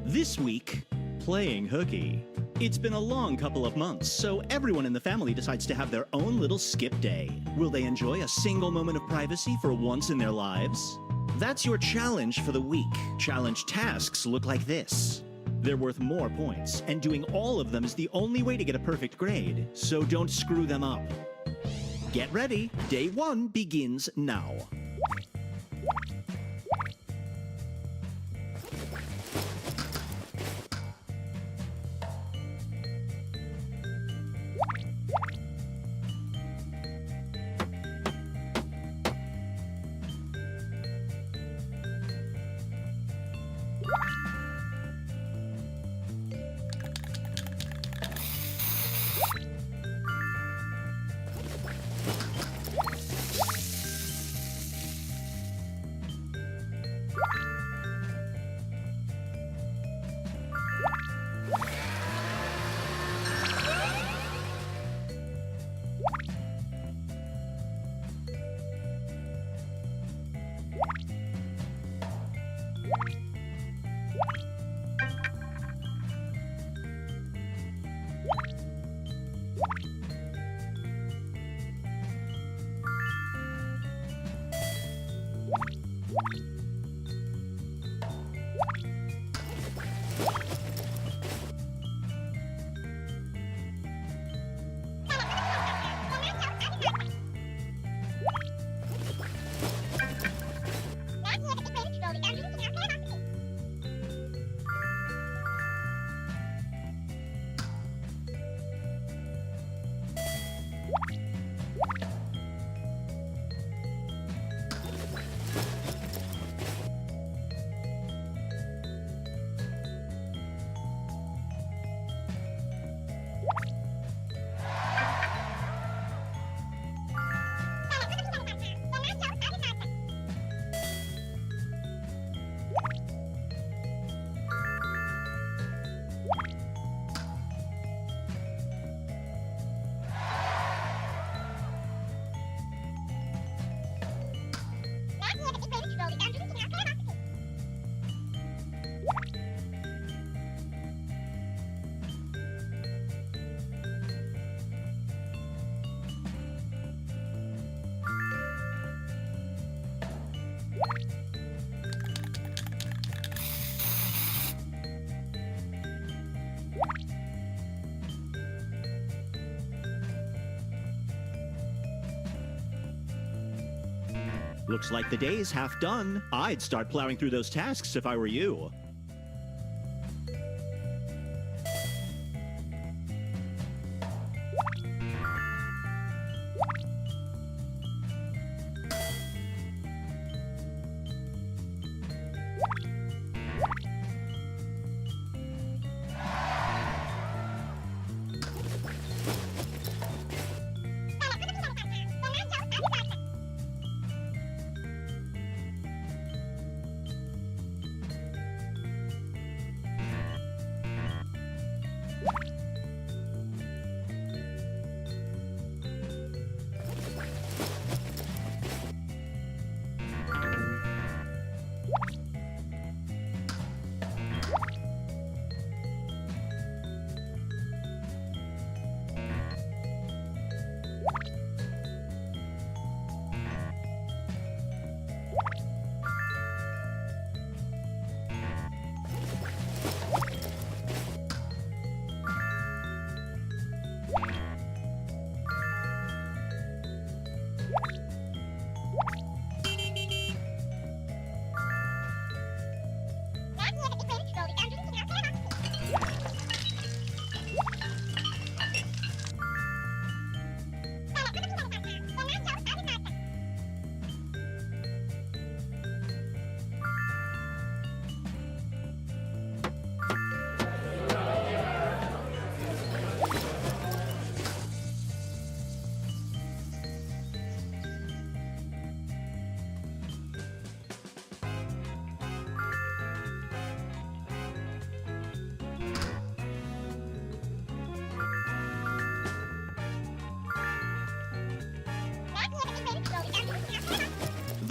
This week, playing hooky. It's been a long couple of months, so everyone in the family decides to have their own little skip day. Will they enjoy a single moment of privacy for once in their lives? That's your challenge for the week. Challenge tasks look like this. They're worth more points, and doing all of them is the only way to get a perfect grade, so don't screw them up. Get ready, day 1 begins now. Looks like the day's half done. I'd start plowing through those tasks if I were you.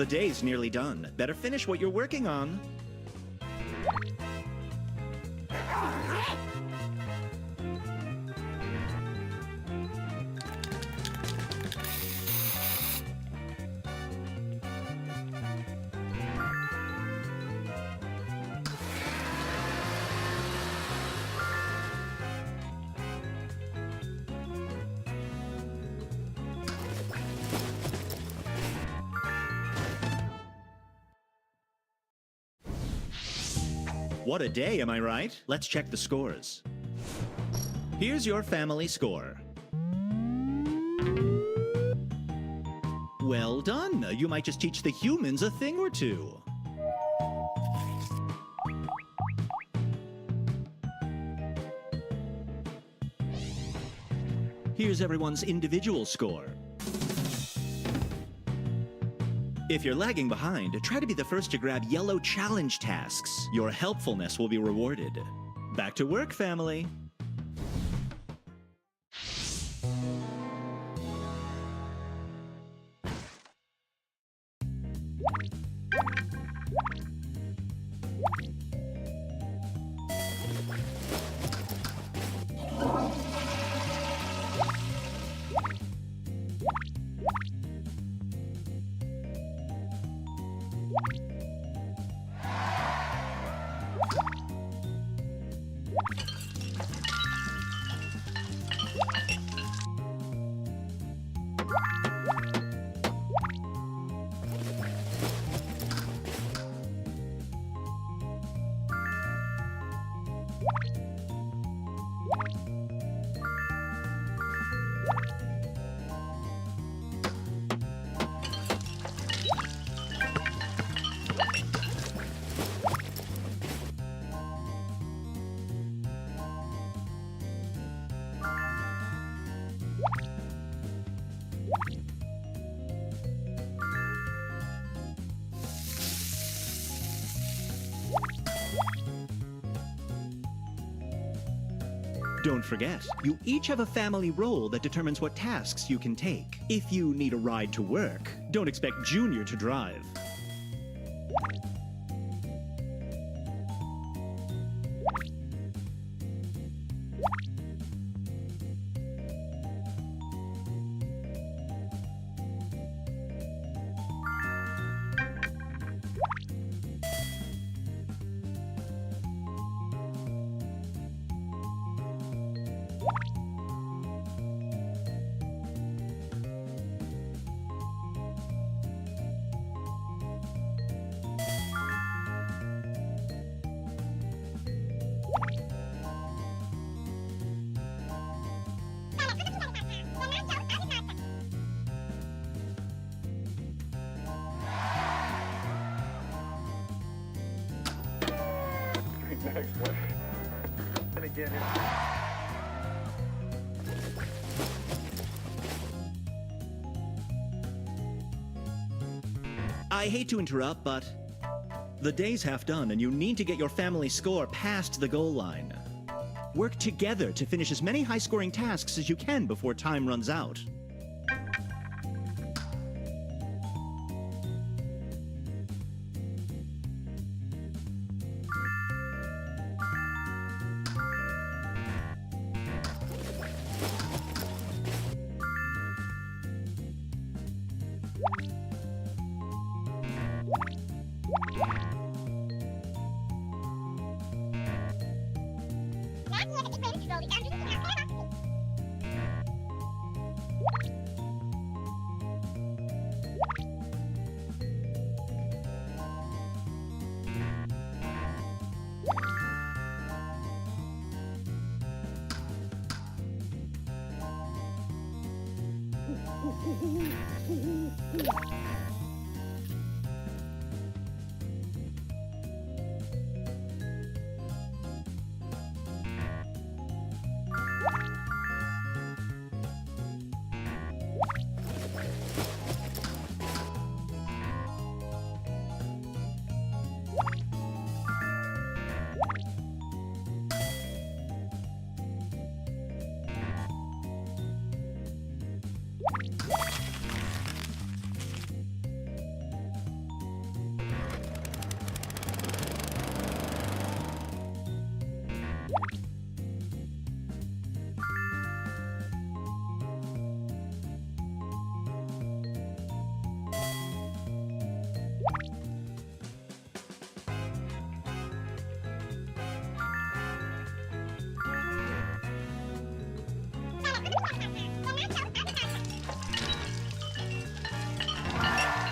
The day's nearly done. Better finish what you're working on. What a day, am I right? Let's check the scores. Here's your family score. Well done. You might just teach the humans a thing or two. Here's everyone's individual score. If you're lagging behind, try to be the first to grab yellow challenge tasks. Your helpfulness will be rewarded. Back to work, family. Don't forget, you each have a family role that determines what tasks you can take. If you need a ride to work, don't expect Junior to drive. What? And again, I hate to interrupt, but the day's half done and you need to get your family score past the goal line. Work together to finish as many high-scoring tasks as you can before time runs out.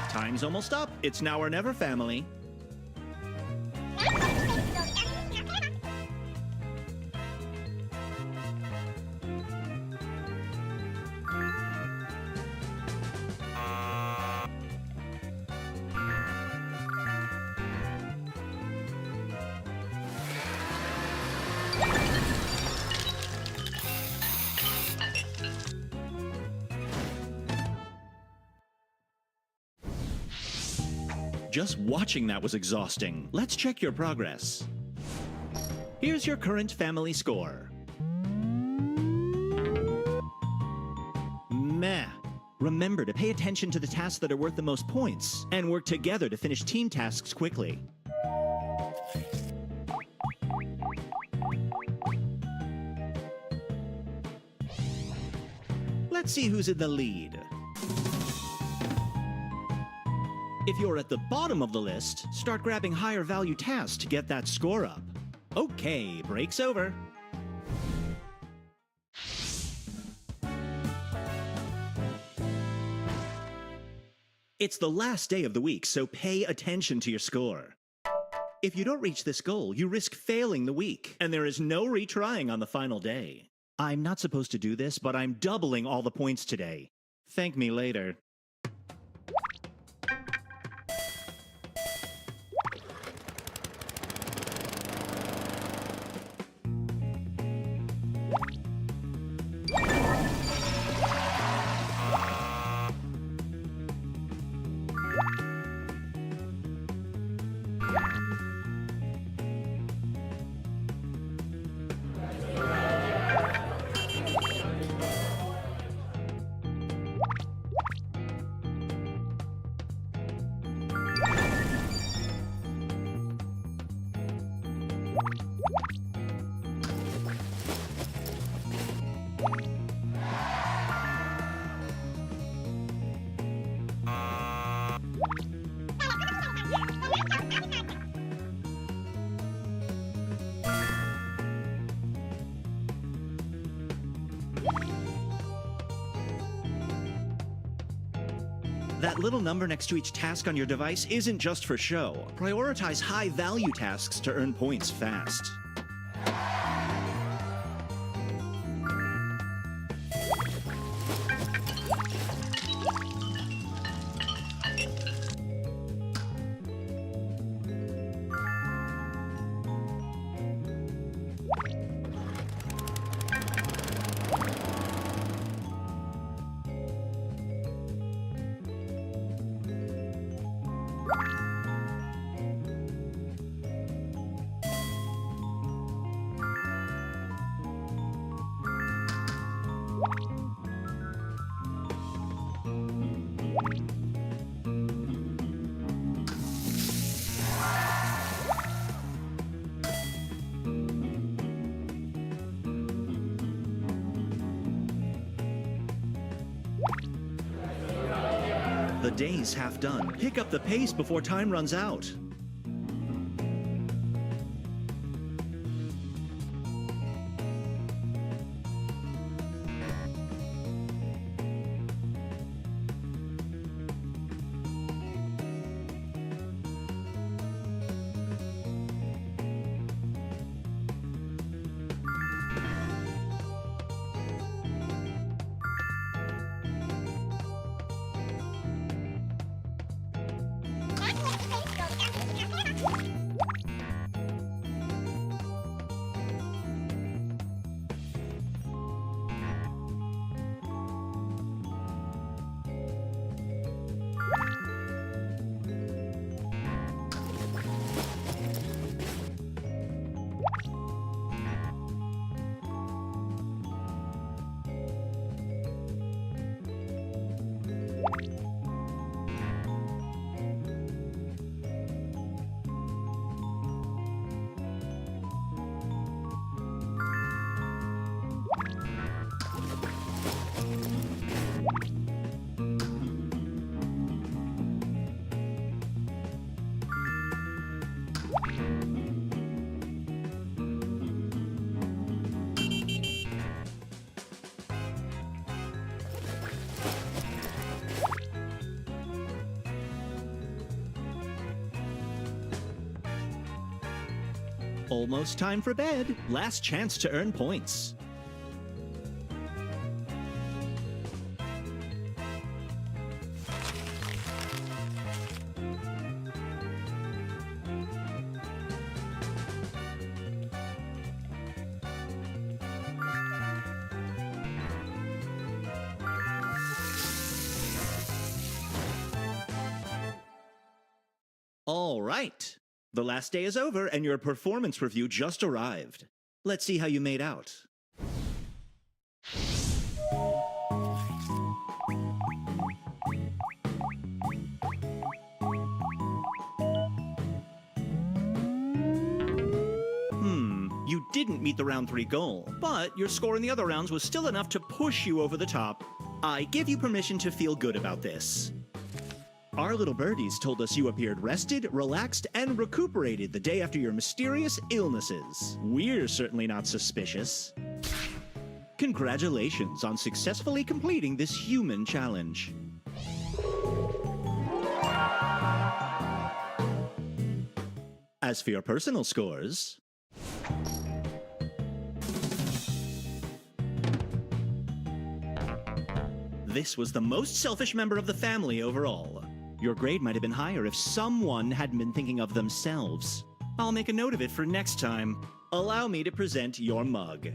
Time's almost up. It's now or never, family. Just watching that was exhausting. Let's check your progress. Here's your current family score. Meh. Remember to pay attention to the tasks that are worth the most points, and work together to finish team tasks quickly. Let's see who's in the lead. If you're at the bottom of the list, start grabbing higher value tasks to get that score up. Okay, break's over. It's the last day of the week, so pay attention to your score. If you don't reach this goal, you risk failing the week, and there is no retrying on the final day. I'm not supposed to do this, but I'm doubling all the points today. Thank me later. That little number next to each task on your device isn't just for show. Prioritize high-value tasks to earn points fast. The day's half done. Pick up the pace before time runs out. Almost time for bed. Last chance to earn points. All right. The last day is over and your performance review just arrived. Let's see how you made out. You didn't meet the round 3 goal, but your score in the other rounds was still enough to push you over the top. I give you permission to feel good about this. Our little birdies told us you appeared rested, relaxed, and recuperated the day after your mysterious illnesses. We're certainly not suspicious. Congratulations on successfully completing this human challenge. As for your personal scores, this was the most selfish member of the family overall. Your grade might have been higher if someone hadn't been thinking of themselves. I'll make a note of it for next time. Allow me to present your mug.